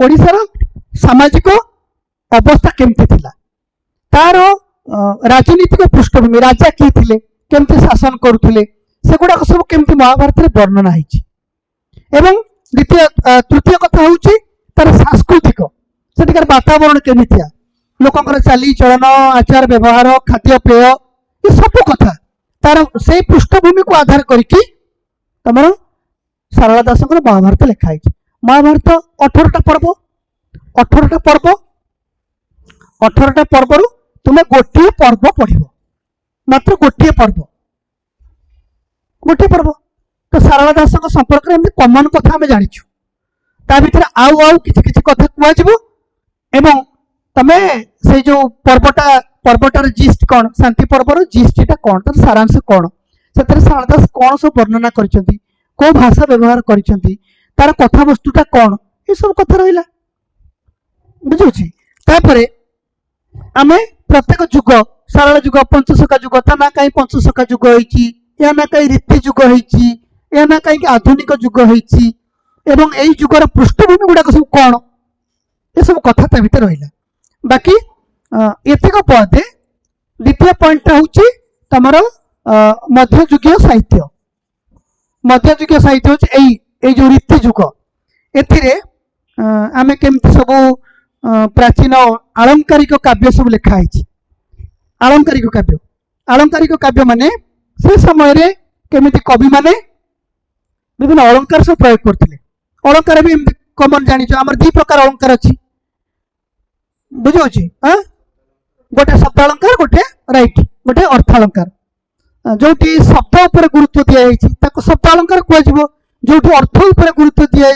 ओडिशार सामाजिक अवस्था केमती थिला तार राजनीतिक पृष्ठभूमि राजा किए थे केमती शासन करुले से गुड़ाक सब केमती महाभारत में वर्णना एवं द्वितीय तृतीय कथा हूँ तार सांस्कृतिक सेठिकार वातावरण केमितिया लोकंर चाली चलन आचार व्यवहार खाद्य पेय ये सब कथा तार से पृष्ठभूमि को आधार करके तुम सारला दास महाभारत लिखाई महाभारत 18टा पर्व 18टा पर्व तुम्हें गोटे पर्व पढ़ मात्र गोटे पर्व तो सारला दास संपर्क में कमन कथा आम जाचु ता भर आउ आउ कि कथा कहुव तमे से जो पर्वटार जिस्ट कौन शांति पर्वर जिस्टा कौन तर सारांश कौन से सारला दास कौन सब वर्णना कर कौ भाषा व्यवहार कर तार कथा वस्तुटा कौन ये सब कथा रहा बुझे आमे प्रत्येक जुग सारला जुग पंचसखा जुग ता ना कहीं पंचसखा जुग होइची या ना कहीं रीति जुग होइची या ना कहीं आधुनिक जुग होइची एवं एई जुगर पृष्ठभूमि गुड़ाक सब कौन ये सब कथा ता भीतर रहिला बाकी एतिक पदे द्वितीय पॉइंट हूँ तमर मध्ययुगीय साहित्य हूँ जो रीति जुग एथिरे आमे केमती सब प्राचीन आलंकारिक काव्य सब लिखाई आलंकारिक काव्य माने से समय रे केमिति कवि माने विभिन्न अलंकार सब प्रयोग करथिले अलंकार भी कमन जानी आमर दी प्रकार अलंकार अच्छी बुझे गोटे शब्द अलंकार गोटे राइट गोटे अर्थ अलंकार जो शब्द उपर गुरुत्व दिया शब्द अलंकार कहुव जो अर्थ उपर गुरुत्व दिया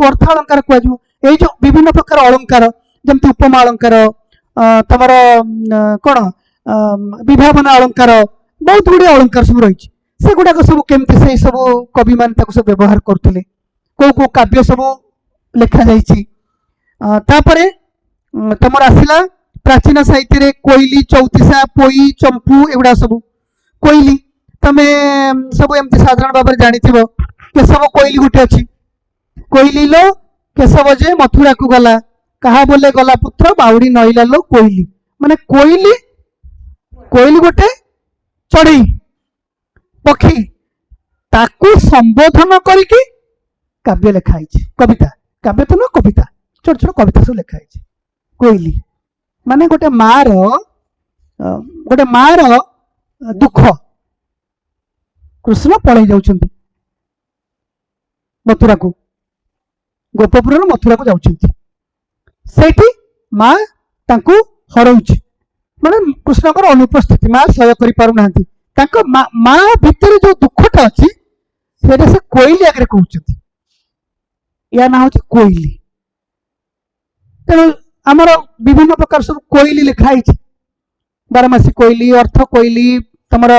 अर्थ अलंकार कहुव ये जो विभिन्न प्रकार अलंकार जमती उपमा अलंकार तमर कौन विभावना अलंकार बहुत गुड़े अलंकार सब रही से गुड़ाक सब केमती से सब कवि मान सब व्यवहार करते कौ काव्य सब लिखा जापर तमर आसला प्राचीन साहित्य कोईली चौतीसा पोई चंपू एगुड़ा सब कोईली तमे सब एमती साधारण भाव में जानी केशव कोईली गोटे अच्छी कोईली लो केशव जे मथुरा को गला कहा बोले गला पुत्र बाउड़ी नईला लो कोईली माने कोईली गोटे चढ़ई पक्षी ताकू संबोधन करके काव्य लिखाई कविता काव्य तो न कविता छोट छोट कविता सब लिखाई कोईली माने गोटे मार दुख कृष्ण पलि जाउछन्ति मथुरा को गोपपुर मथुरा को जाउछन्ति सेठी माँ तांको हरउछि माने कृष्णकर अनुपस्थिति माँ सह्य करि पारु नाहंती तांको माँ भितर जो दुखटा अछि सेटा से कोईली आगे कहउछन्ति या ना होछि कोईली तेणु आमर विभिन्न प्रकार सब कोईली लिखाई बारमासी कोईली अर्थ कोईली तमर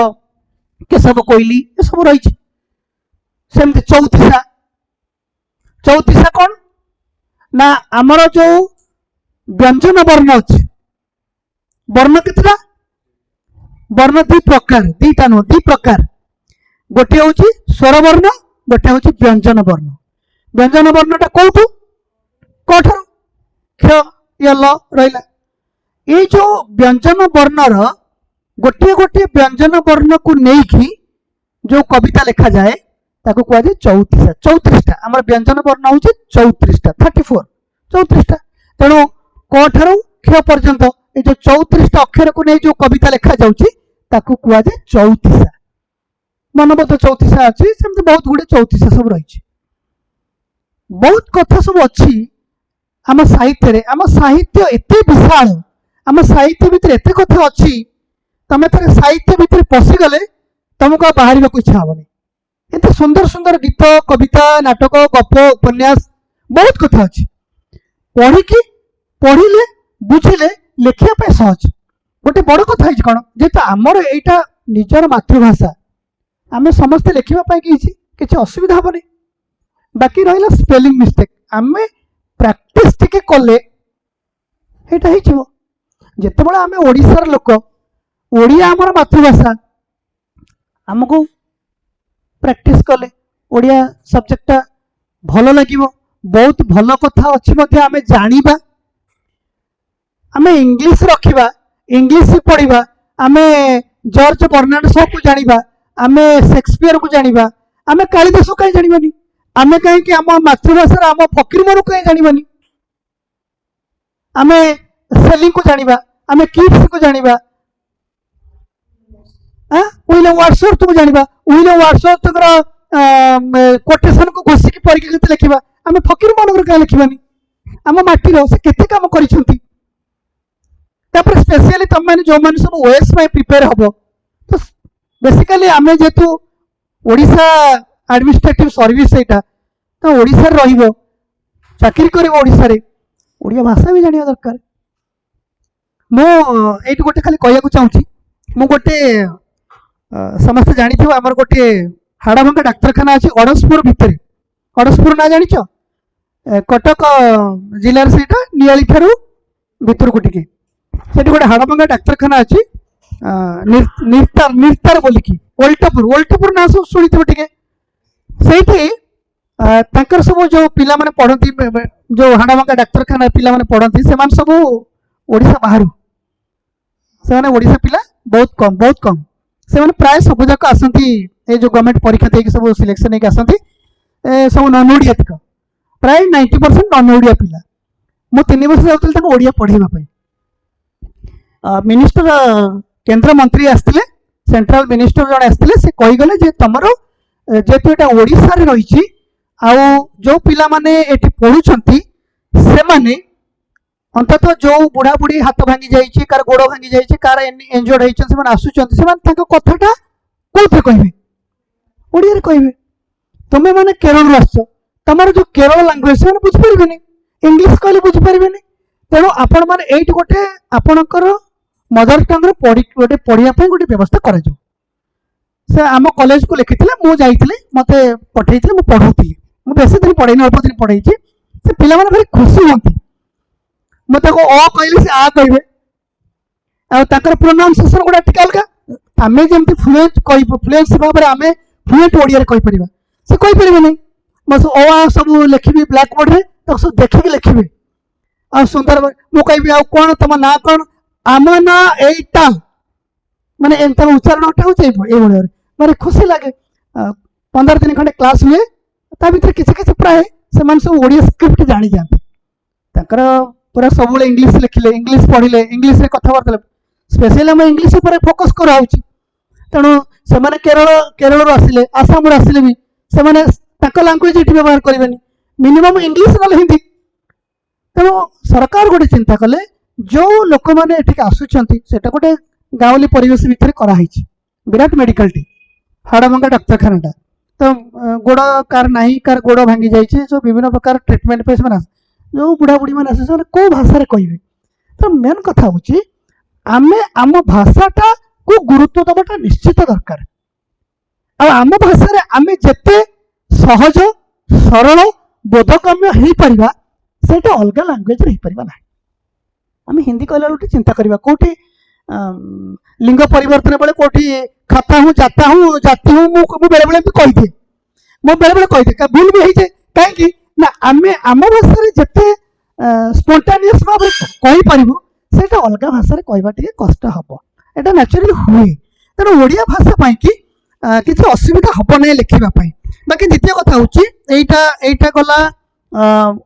केशव कोईली ये सब रही सेमती चौतीसा कौन ना आमर जो व्यंजन वर्ण अच्छे वर्ण केतटा वर्ण दि प्रकार दीटा नुह दि प्रकार गोटे हूँ स्वर वर्ण गोटे हूँ व्यंजन वर्ण व्यंजन वर्णटा कौटू कठार क्ष यल रहा ये जो व्यंजन वर्णर गोटे गोटे व्यंजन वर्ण को लेकिन जो कविता लिखा जाए ताको कह जाए 34टा आम व्यंजन वर्ण हूँ 34टा 34 34टा तेणु क ठारू क्ष पर्यंत ये जो 34टा अक्षर को नहीं जो कविता लिखा जाऊँगी ताको कह जाए 34 मनबद्ध 34 अच्छी सेमती बहुत गुड़े 34 सब रही बहुत कथा सब अच्छी आम साहित्य एत विशाल आम साहित्य भितर एत कथा अच्छी तमें थे साहित्य भितर पशिगले तुमको बाहर को इच्छा हेनी एत सुंदर सुंदर गीत कविता नाटक गप उपन्यास बहुत कथा अच्छी पढ़िले बुझिले लिखा सहज गोटे बड़ कथा है कौन जेहेतु आमर यहाँ निजर मातृभाषा आम समस्ते लिखापी किसी असुविधा हेनी बाकी रहा स्पेलिंग मिस्टेक आम प्रैक्टिस टिके कले यहाँ जिते बड़े आम ओडिशार लोक ओडिया आमर मातृभाषा आमको प्रैक्टिस कले ओडिया सब्जेक्टा भल लगे बहुत भल कथा अच्छी आम जाना आम इंग्लिश रखा इंग्लिश पढ़ा आम जॉर्ज बर्नार्ड शॉ को जाना आम शेक्सपियर को जाना आम कालिदास को कहीं जानी आम कहीं आम मातृभाषा आम फकीर मन कहीं जानी आम सेलिंग को जाना आम किड्स को जाना विलियम वर्ड्सवर्थ को जाना विलियम वर्ड्सवर्थ कोटेशन को घोषिक परीक्षा के लिखा आम फकीर मन कहीं लिखानी आम माटीर से केते काम कर स्पेशली तुम मैंने जो मैंने सब ओएस प्रिपेयर हम तो बेसिकली आम जेहेतु ओडिशा एडमिनिस्ट्रेटिव सर्विस यहाँ तो ओडिशा रहिबो चाकरी करिबो ओडिशा रे ओडिया भाषा भी जानिया दरकार मो एठी गोटे खाली कहया चाहूँगी मु गोटे समस्त जानी आमर गोटे हाड़भंगा डाक्तरखाना अच्छी अड़सपुर भितर अड़सपुर ना जानिच कटक जिलार से नियाली ठारू भितर को टिके से गोटे हाड़भंगा डाक्तरखाना अच्छी निर्तार निर्तार बोलिकी ओल्टापुर ओल्टापुर ना सब शुणी थे से सब जो पिला माने पढ़ती जो हाड़भंगा डाक्तरखाना पिला माने पढ़ती से सब ओडिशा बाहर से ओडिशा पिला बहुत कम से प्राय सब जाक आसती ये जो गवर्नमेंट परीक्षा देकी सब सिलेक्शन होगी आसती सब नन ओडिया तक प्राय 90% नन ओडिया पिला मु 3 वर्ष जाऊँ ओडिया पढ़ाई मिनिस्टर केंद्र मंत्री आसते सेंट्रल मिनिस्टर जड़े आसते से कहीगले जे तुमर जेहेतु यहाँ ओडिशा रे रही जो पिला माने एटी पढ़ुछंती से माने अंततः जो बुढ़ा बुढ़ी हाथ भांगी जाइए कार गोड़ भांगी जाइए कार एंजर्ड होती आसुच्च कथाटा कौन कहे ओडिया कहे तुम्हें मैंने केरल आस तुम जो केरल लांगुएज से बुझीपारे इंग्लीश कहले बुझीपारे तेणु आपण मैंने ये गोटे आपणकर मदर टंग गोटे पढ़ाई गोटे व्यवस्था कर से आम कॉलेज को लिखी मुझे मत पठे मुझे पढ़ाऊली मुझे बेस दिन पढ़े अल्प दिन पढ़ाई से पिला भारी खुशी हमें मत अ कहले से आ कहे प्रोनाउंसिएशन गुड़ा टिके अलग आम जमी फ्लुएंट फ्लुएंसी भाव में आम फ्लुएंट ओडिया कहीपर से कहीपर नहीं बस अ सब लिखी ब्लैक बोर्ड में सब देखिए लिखी आ सुंदर मुझे कहि आ कौन तुम ना कौन आम ना एटा माने उच्चारणटा हूँ भारी खुशी लगे 15 दिन खंडे क्लास हुए भर किसी प्राय से सब ओडिया स्क्रिप्ट जानी जाती पूरा सब इंग्लीश लिखिले इंग्लीश पढ़िले इंग्लीश रे कथबार्ता स्पेशली आम इंग्लीश पर फोकस कराऊँ तेणु से केरल आसिले आसाम आसिले भी से लांगुएज ये व्यवहार करेंगे मिनिमम इंग्लीश ना हिंदी तेणु सरकार गोटे चिंता कले जो लोक मैंने ये आसुच्च गोटे गाँवली परिवेश भितर कराई विराट मेडिकल टी हाड़भंगा डाक्तरखाना तो गोड़ कार ना कार गोड़ भांगी जाइए जो विभिन्न प्रकार ट्रिटमेंट पे जो बुढ़ा बुढ़ी मैंने आसे कौ भाषा कहे तो मेन कथा हूँ आम आम भाषाटा को गुरुत्व दबाटा निश्चित दरकार आम भाषा आम जिते सहज सरल बोधगम्य हो पार से अलग लांगुएज हो पार ना आम हिंदी कहला बेलू चिंता करवा कौटी लिंग परिवर्तन बेले कौटी खाता हूँ जाता हूँ जाति हूँ मुझे बेले बेले कही दिए मो बेले बेले कही दिए भूल भी होइए कहीं ना आम आम भाषा जिते स्पंटानियस भाव कही पारू से अलग भाषा कहवा टे कष्ट हम यहाँ न्याचुराली हुए तेणु ओडिया भाषा कि किसी असुविधा हम ना लिखापी बाकी द्वितीय कथा हूँ गला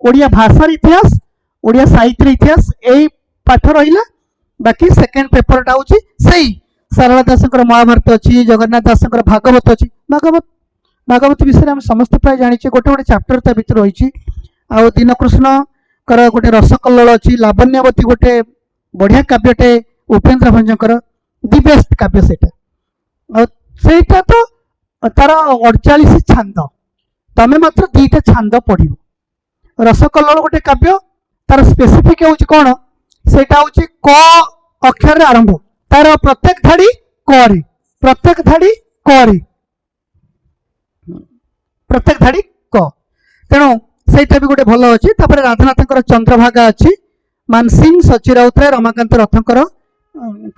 ओडिया भाषार इतिहास ओडिया साहित्य इतिहास यही पाठ रहा बाकी सेकेंड पेपरटा हूँ से सारला दास महाभारत अच्छी जगन्नाथ दास भागवत अच्छी भागवत विषय में समस्त प्राय जाने गोटे गोटे चैप्टर ता भर रही आउ दीनकृष्ण गोटे रसकल्लोल अच्छी लावण्यवती गोटे बढ़िया काव्यटे उपेन्द्र भंजकर दि बेस्ट काव्य सेटा तो तार 48 छांद तमें मात्र 2टा छांद पढ़ रसकल्लोल गोटे काव्य तार स्पेसिफिक हूँ कौन सेटा हूँ क अक्षर आरंभ तार प्रत्येक धाड़ी क प्रत्येक धाड़ी क प्रत्येक धाड़ी क तेणु सेटा भी गोटे भल अच्छी राधानाथ चंद्रभागा अच्छी मानसिंह सची राउतराय रमाकांत रथंकर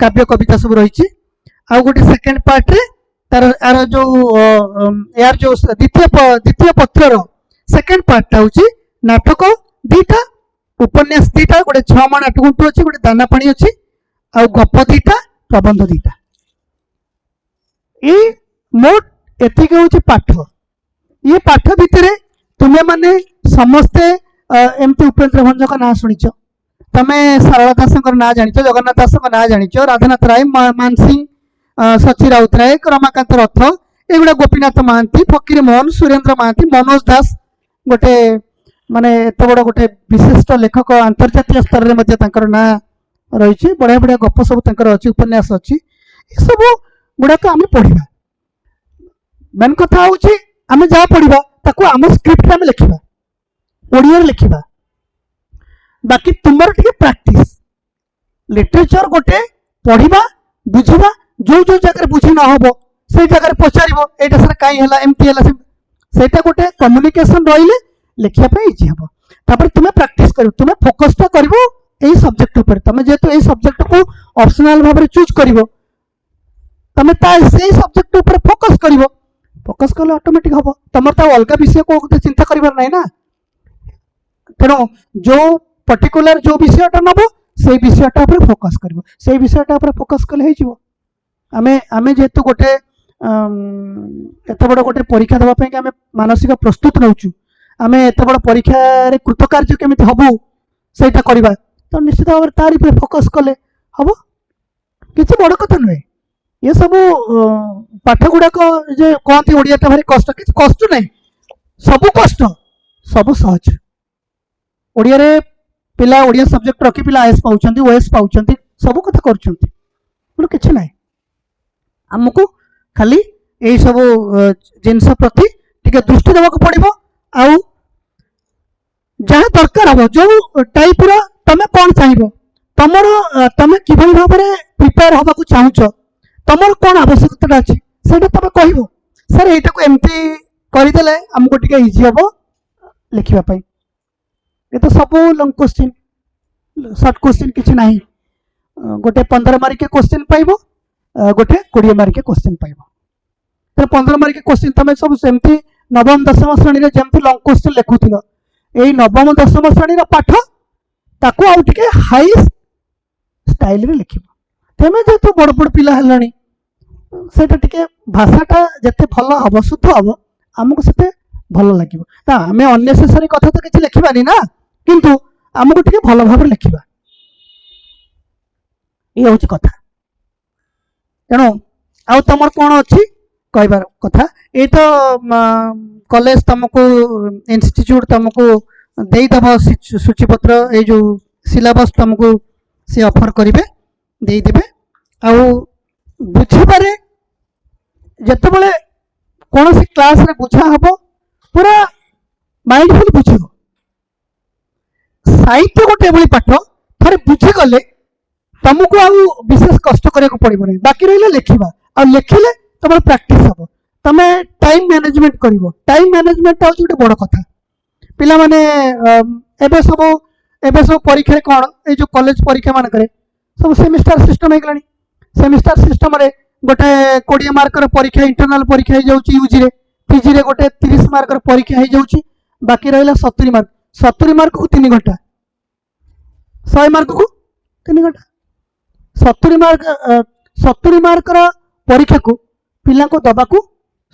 काव्य कविता सब रही आउ गोटे सेकेंड पार्ट रे तार यार जो यार जो द्वितीय पत्र सेकेंड पार्टा हूँ नाटक 2टा उपन्यास 2टा गोटे 6 माण 8 गुंठु अच्छी गोटे दाना पानी अच्छी आउ गप 2टा प्रबंध 2टा ये मोट एतिक हूँ पाठ ये पाठ भितर तुम्हें माने समस्ते एमती उपेन्द्र भंजक ना शुणीच तमें सारला दास ना जान जगन्नाथ दास ना जान राधानाथ राय मानसिंह सची राउतराय रमाकांत रथ एगुड़ा गोपीनाथ महांती फकीर मोहन सुरेंद्र महांती मनोज दास गोटे माने एत बड़ गोटे विशिष्ट लेखक अंतर्जातीय स्तर में ना रही बढ़िया बढ़िया गप सब अच्छी उपन्यास अच्छी सब गुड़ाक आम पढ़ा मेन कथा हूँ आम जहाँ पढ़ा ताको आम स्क्रिप्ट आम लिखा ओडिया लिखा बाकी तुमर टे प्रैक्टिस लिटरेचर गोटे पढ़ा बुझा जो जो जगह बुझी न हम से जगह पचार यहाँ सर कहीं एमती है गोटे कम्युनिकेशन रही लिखापी इजी हम तापर तुम्हें प्रैक्टिस कर तुम्हें फोकसटा कर सब्जेक्ट उपर तुम जेहेतु ये सब्जेक्ट को ऑप्शनल भाव में चूज कर तुम से सब्जेक्ट उपर फोकस कर फोकस कले ऑटोमेटिक हम तुम तो अलग विषय को चिंता कर ना तेणु जो पर्टिकुलर जो विषयटा नब से विषयटा फोकस कर से विषयटा फोकस कले आमे आमे जेहेतु गोटे एत बड़ गोटे परीक्षा देवाई आम मानसिक प्रस्तुत नौचु आम एत बड़ परीक्षा कृतकार्य केमी हबू से करवा तो निश्चित भाव तारी फोकस कले हम किसी बड़ कथा नुहे ये सब पाठ गुड़ाक जे कहती ओडियाटा भारी कष्ट कि कष्ट ना सब कष्ट सब सहज ओडिया रे पिला ओडिया सब्जेक्ट रखी पिला आईएएस पाउछंती ओएस पाउछंती सब कथा करछंती बोलो किछ नाही आमको खाली यही सब जिनस प्रति टिके दृष्टि देवाक पड़िबो आउ जहाँ दरकार हम जो टाइप रो तमे कौन चाहिए तमर तमे किभली भाव में प्रिपेयर होबाकू चाहुछ तमर कौन आवश्यकता अच्छी से तुम कह सर यहाँ को एमती करदे आमको टे इजी हम लिखापी ये तो सब लंग क्वेश्चन सर्ट क्वेश्चन किसी ना गोटे 15 मार्क क्वेश्चन पाइब गोटे 20 मार्क क्वेश्चन पाइब तो 15 मार्क क्वेश्चन तुम सब सेमती नवम दशम श्रेणी में जमती लंग क्वेश्चन लिखुल यही नवम दशम श्रेणी पाठ ताको आउ टिके हाई स्टाइल रे लिखिब तेमे जेतु बड़ बड़ पिला हलानी सेटा टिके भाषाटा जते भल हम शुद्ध हम आमको सेते भल लागिबो ता आमे अननेसेसरी कथा तो किछि लिखिबानी ना किंतु आमको टिके भल भाव लिखिबा ये होची कथा तेणु आउ तमर कोन अछि कहबार कथा ए तो कॉलेज तुमको इंस्टीट्यूट तुमको देई दबो सूचीपत्र ये जो सिलेबस तुमको से ऑफर करेंगे दे देबे आउ बुझीबारे जते बेले कौन सी क्लास रे बुझा हबो पूरा माइंडफुल बुझिबो साहित्य गोटे बड़ी पाठ थरे बुझी गले तुमको आउ विशेष कष्ट करिया को पड़िबो नहीं बाकी रहिला लिखिबा आ लिखिले तुम प्रैक्टिस हबो तमे टाइम मैनेजमेंट करिवो टाइम मैनेजमेंट होची गोटे बड़ कथा पिला माने एबे सब एबे सब परीक्षा कौन ये जो कॉलेज परीक्षा मान सब सेमिस्टर सिस्टम हो गलानी सेमिस्टर सिस्टम रे गोटे 20 मार्कर परीक्षा इंटरनल परीक्षा हो जाउची यूजी रे पीजी रे गोटे 30 मार्कर परीक्षा हो जाउची बाकी रहिला 70 मार्क को 3 घंटा 100 मार्क को 3 घंटा 70 मार्कर परीक्षा को पिला को दबा को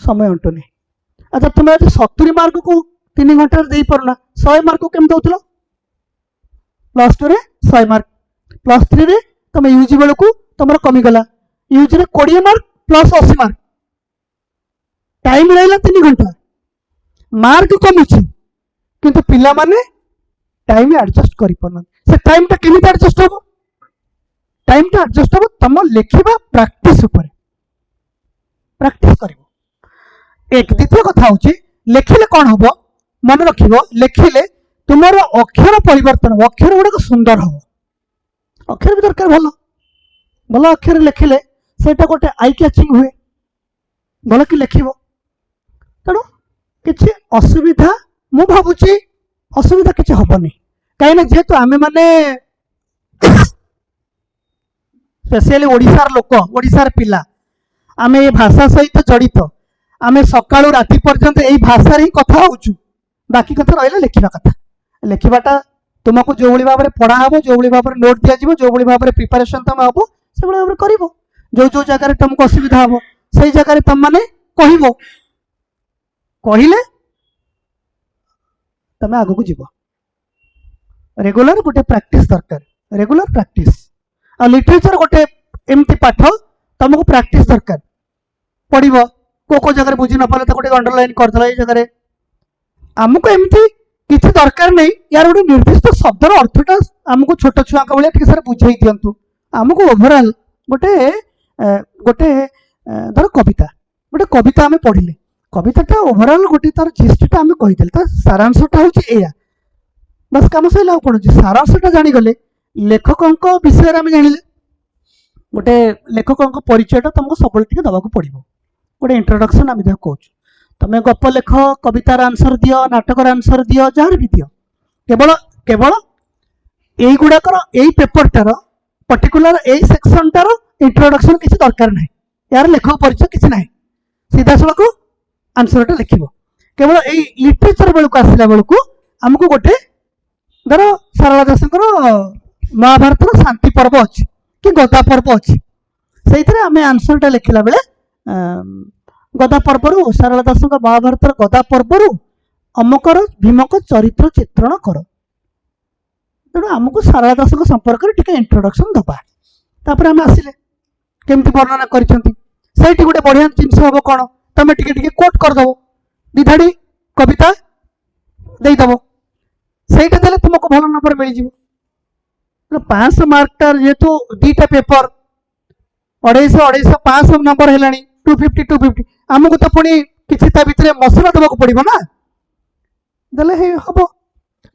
समय अंटुनी अच्छा तुम्हें 70 मार्क को 3 घंटा दे पारना 100 मार्क को केम दउतलो प्लस 2 रे 100 मार्क प्लस 3 रे तुम यूजी बेल को तुम कमी गला यूजी रे 20 मार्क प्लस 80 मार्क टाइम रहा 3 घंटा मार्क कमुची किंतु पिला माने टाइम एडजस्ट करि परना से टाइम टा केमिति एडजस्ट हो टाइम टा एडजस्ट हो तुम लिखिबा प्रैक्टिस ऊपर प्रैक्टिस करिवो एक द्वितीय कथा होची लिखिले कोन हबो मन रखिबो लिखिले तुमर अक्षर परिवर्तन अक्षर गुडा सुंदर हबो अक्षर भी दरकार भलो भलो अक्षर लिखिले सेटा गोटे आई कैचिंग हुए भलो कि लिखिबो तेणु किछि असुविधा मु भाबुची असुविधा किछि हबनी काहे जेहेतु आमे माने स्पेशली ओडिसार लोक ओडिसार पिला आमे ये भाषा सहित जड़ित आमे सकाळु राति पर्यंत एई भाषा रे कथा होउछु बाकी कथा रहिला लिखिबा कथा लिखिबाटा तुमको जो भली भाबरे पढ़ा हबो जो भली भाबरे नोट दिया जिवो जो भली भाबरे प्रिपरेशन तम हबो से भली भाबरे करिवो जो जो जगह रे तुमको असुविधा हबो सेई जगह रे तुम माने कहिवो कहिले तमे आगु को जीवो रेगुलर गोटे प्रैक्टिस दरकार रेगुलर प्रैक्टिस आ लिटरेचर गोटे एमती पाठ तुमको प्रैक्टिस दरकार पढ़िबो को जगह बुझी न पारे तो गोटे अंडरलाइन करदला ए जगह रे आमको एमती किसी दरकार नहीं यार गोटे निर्दिष्ट शब्दर अर्थटा आमको छोट छुआ भाई टे सारे बुझे दिंतु आमको ओभरऑल गोटे गोटे धर कविता आम पढ़िले कविताटा ओभरऑल गोटे तार जिस्टटा आम कहीदेले तार सारांशटा होची एया बस काम सैला कौन सारांशटा जानीगले लेखकों विषय आम जानिले गोटे लेखकों परिचयटा तुमको सब दवाक पड़ो गोटे इंट्रोडक्शन आम जहाँ कहूँ तुम गप लेख कवितार आंसर दियो नाटकर आंसर दियो जार भी दियो केवल केवल यही गुड़ाकर यही पेपरटार पर्टिकुलर यही सेक्शनटार इंट्रोडक्शन किसी दरकार ना यार लेखक परिचय किसी ना सीधा सड़क आंसरटा लिख केवल यही लिटरेचर बेलू आसला बेलू आमको गोटे धर सारला दासकर महाभारत शांति पर्व अच्छी कि गदा पर्व अच्छी से आम आंसरटा लिखला बेले गदा पर्वर सारला दास महाभारत गदा पर्वर अमुकर भीमक चरित्र चित्रण कर तेणु आमको सारला दास संपर्क में टिके इंट्रोडक्शन दबा तापर आम आसिले केमती वर्णना कर गोटे बढ़िया जिनस हम कौन तुम टे कोट करदेव दिधाड़ी कविता देदेव सहीटा देले तुमको भल नंबर मिल जाव 500 मार्कटा जेहेतु 2टा पेपर 250 500 नंबर है 250 250 आमको तो पुणी किसी भितर मसला देवाक पड़ो ना देले हम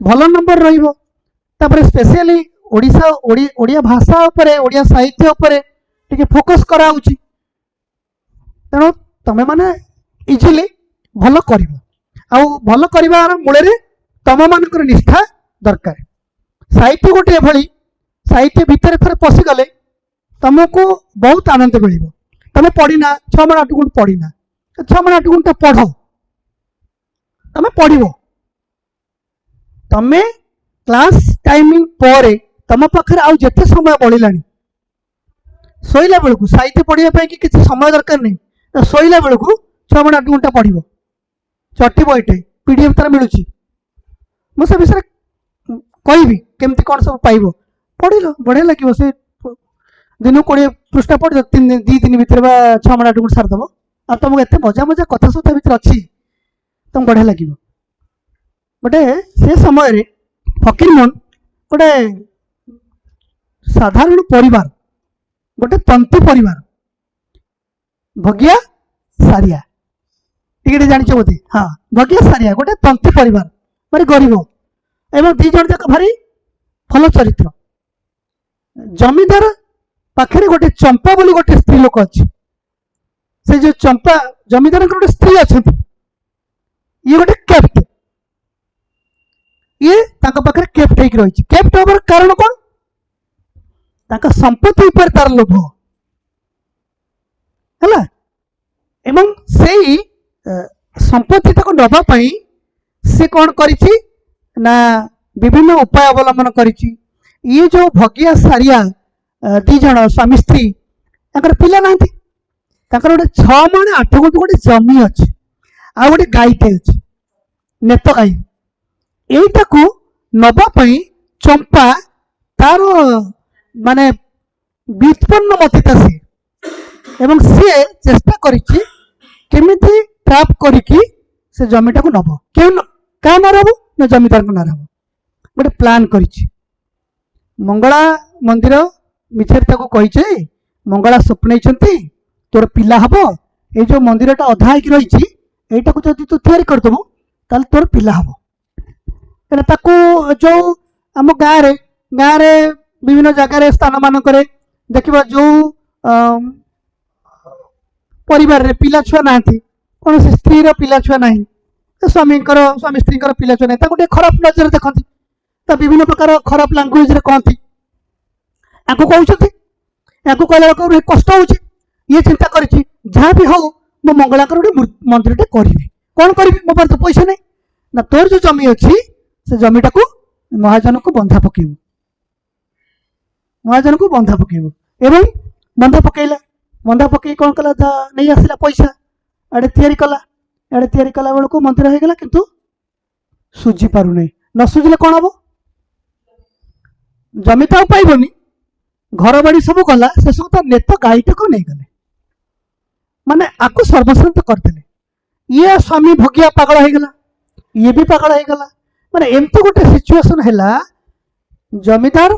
भल नंबर रही स्पेशली ओडिशा ओडिया भाषा उपरे ओडिया साहित्य उपरे टिके फोकस कराउची तेणु तमे माने इजिली भल करिवो आउ भल करिवार मूले तम मानकर निष्ठा दरकार साहित्य गोटे एभली साहित्य भितर थोड़े पशिगले तुमको बहुत आनंद मिल तुम पढ़ना 6 माण 8 गुण पढ़ना 6 माण 8 गुण तो पढ़ तुम पढ़ तुम क्लास टाइमिंग पर तुम पाखे आउ जिते समय बढ़ला शोला बेलू साहित्य पढ़ाई कि किसी समय दरकार नहीं तो शोला बेलू 6 माण 8 घंटा पढ़ चटी बईटे पीडीएफ तार मिलूँ मुझे विषय कहि केमती कौन सब पाइब पढ़ बढ़िया लगे से दिन को 20 पृष्ठा पढ़ 2 दिन भितर 6 माण 8 घंटा सारदेव आ तुमको एत मजा मजा कथा सब भितर अच्छी तुम बढ़िया लगे गोटे से समय फकीरमोहन गोटे साधारण परिवार गोटे तंतु परिवार भगिया सारिया टिके जानिଛ बोधे हाँ भगिया सारिया गोटे तंतु परिवार भारी गरीब एवं 2 जन जाक भारी भल चरित्र जमीदार पाखे गोटे चंपा बोली गोटे स्त्री लोक अच्छी से जो चंपा जमीदार गोटे स्त्री अच्छा ये गोटे कैप्ट ये तांका पाखरे केफ्ट होइक रहिछि। केफ्ट होबार कारण कोन? तांका संपत्ति ऊपर तार लोभ हला एवं सेई संपत्ति ताको नबा पई से कौन करिछि ना विभिन्न उपाय अवलंबन करिछि। ये जो भगिया सारिया दी जण स्वामी स्त्री ताकर पिला नांती, ताकर गोटे 6 माण 8 गुंठ गोटे जमी अछि आ गोटे गाईटे अछि नेत गाई। एइटाकू नबा पई चंपा तार माने व्युत्पन्न मतिता से एवं सी चेष्टा करिछि केमिति ट्रैप करिकि से जमीटा को नब क्यों क्या नरब ना जमीदार को नरब गोटे प्लान करिछि। मंगला मंदिर मिछर ताको कहिछे मंगला स्वप्न तोर पिला हबो ए जो मंदिरटा अधा होइक रहिछि एटा को जदि तू तैयारी करदबो ताल तोर पिला हबो। कने ताको जो हम गाँ रे विभिन्न जगह स्थान मान करे देखिबा जो परिवार रे पिला छुआ नांती कौन से स्त्री रो पिला छुआ नहीं स्वामी स्त्री पिला छुआ नहीं गोटे खराब नजर देखती तो विभिन्न प्रकार खराब लांगुएज रे कहती आपको कहते आपको कहला कष्ट हो ये चिंता करी जहाँ भी हो मो मंगला गोटे मंदिर करी कौन करी मो पास तो पैसा नहीं ना तोर जो जमी अच्छी से जमीटा को महाजन को बंधा पकेबू महाजन को बंधा पकेबू एवं बंधा पकेला बंधा पकई कौन कला नहीं आसला पैसा आड़े तैयारी कला बेलू को मंदिर हो गला किंतु सुझी पारु नहीं न सुझिले कौन हम जमी तो पाइबनी घर बाड़ी सब गला से सब तो नेत गाईटा को नहीं गले माने आपको सर्वस्व करते ये स्वामी भगिया पागल हो गला ये भी पागल हो गला माने एमती गोटे सिचुएशन है जमीदार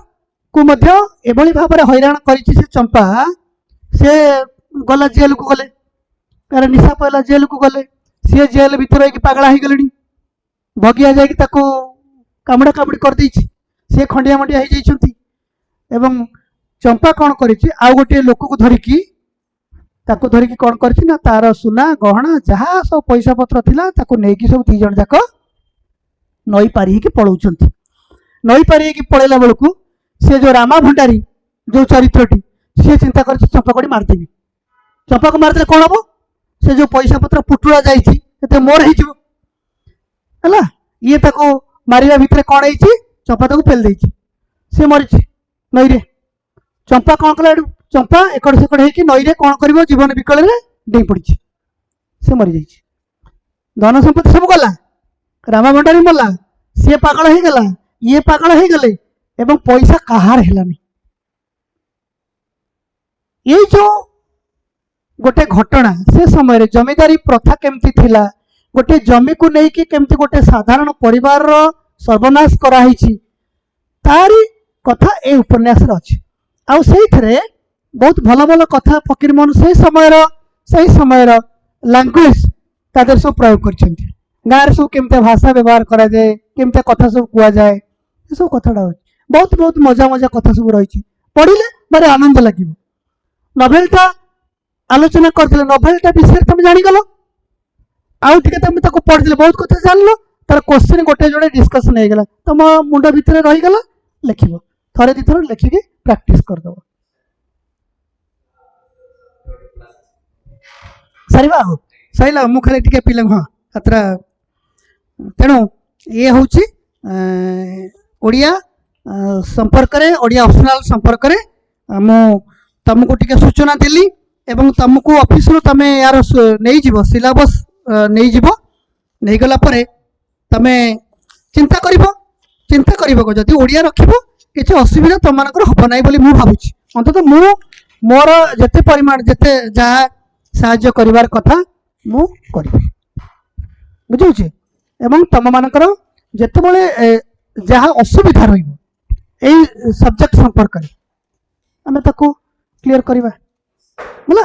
को मध्य एभली भाव में हैरान करिछि से चंपा से गला जेल को गले तार निशा पहला जेल को गले सी जेल भीतर पागला हो गले भगिया जाकि कामुड़ा कामुड़ी कर देछि सी खंडिया मंडिया हो जाइछंती एवं चंपा कौन करिछि आ गोटे लोक को धरिकी ताको धरिकी कौन करिछि ना तार सुना गहना जहाँ सब पैसा पत्र थिला ताको नेकी सब दी जण जाक नई पारी की पळौछंती नई पारी की पळेला बेलकू से जो रामा भंडारी जो चरित्रटी सी चिंता कर चंपा को मारदेवी चंपा को मारदे कौन हम से जो पैसा पत्र पुटुड़ा जाइए मोर है ये ताको मारिया भितर कौन है चंपा ताको पेल देछि से मरी नई रे चंपा कौन कला चंपा एकड़ सेकड़ होगी नई रे कौन कर जीवन विकल डेई पड़ी से मरी जाइए धन संपत्ति सब गला रामा भंडारी मरला सी पागल हो गला ये पागल हो गले एवं पैसा कहार हेलानी ये जो गोटे घटना से समय जमीदारी प्रथा केमती थिला गोटे जमी को लेकिन केमती गोटे साधारण परिवार सर्वनाश कराई तारी कथा ए उपन्यास अच्छी आउ से बहुत भल भल कथा फकीर मोहन से समय लैंग्वेज तादर सब प्रयोग कर गाँव सब केमती भाषा व्यवहार करा जाए केमती कथा सब कुआ जाए सब कथाटा हो बहुत बहुत मजा मजा कथा सब रही पढ़ले भारी आनंद लगे नोवेलटा आलोचना करते नोवेलटा विषय तुम जानीगल आउ तुम पढ़ी बहुत कथा जान लो तार क्वेश्चन गोटे जोड़े डिस्कसन हो गला तुम मुंड भितर रहीगला लिख थे दी थर लिखिकी प्रैक्टिस करदे सारा सैला मु खाली टे पिला हाँ अतरा तेणु ये हूँ ओडिया संपर्क रे ओडिया ऑप्शनल संपर्क रे मु तुमको टिके सूचना देली एवं तुमको ऑफिस रो तमे यार नहीं जीवो सिलेबस नहीं जीवो नहीं गला परे तमे चिंता करिबो को जदि ओडिया रखिबो किछि असुविधा तुम मानकर हबो नाही बोली मु भाबुछि अंतत मु मोर जते परिमाण जते जहा साहाय्य करिवार कथा मु करिबि बुझुछि एवं तुम मानकर जते बळे जहा असुविधा रहिबो एई सब्जेक्ट संपर्क रे हमें ताको क्लियर करिबा बोला।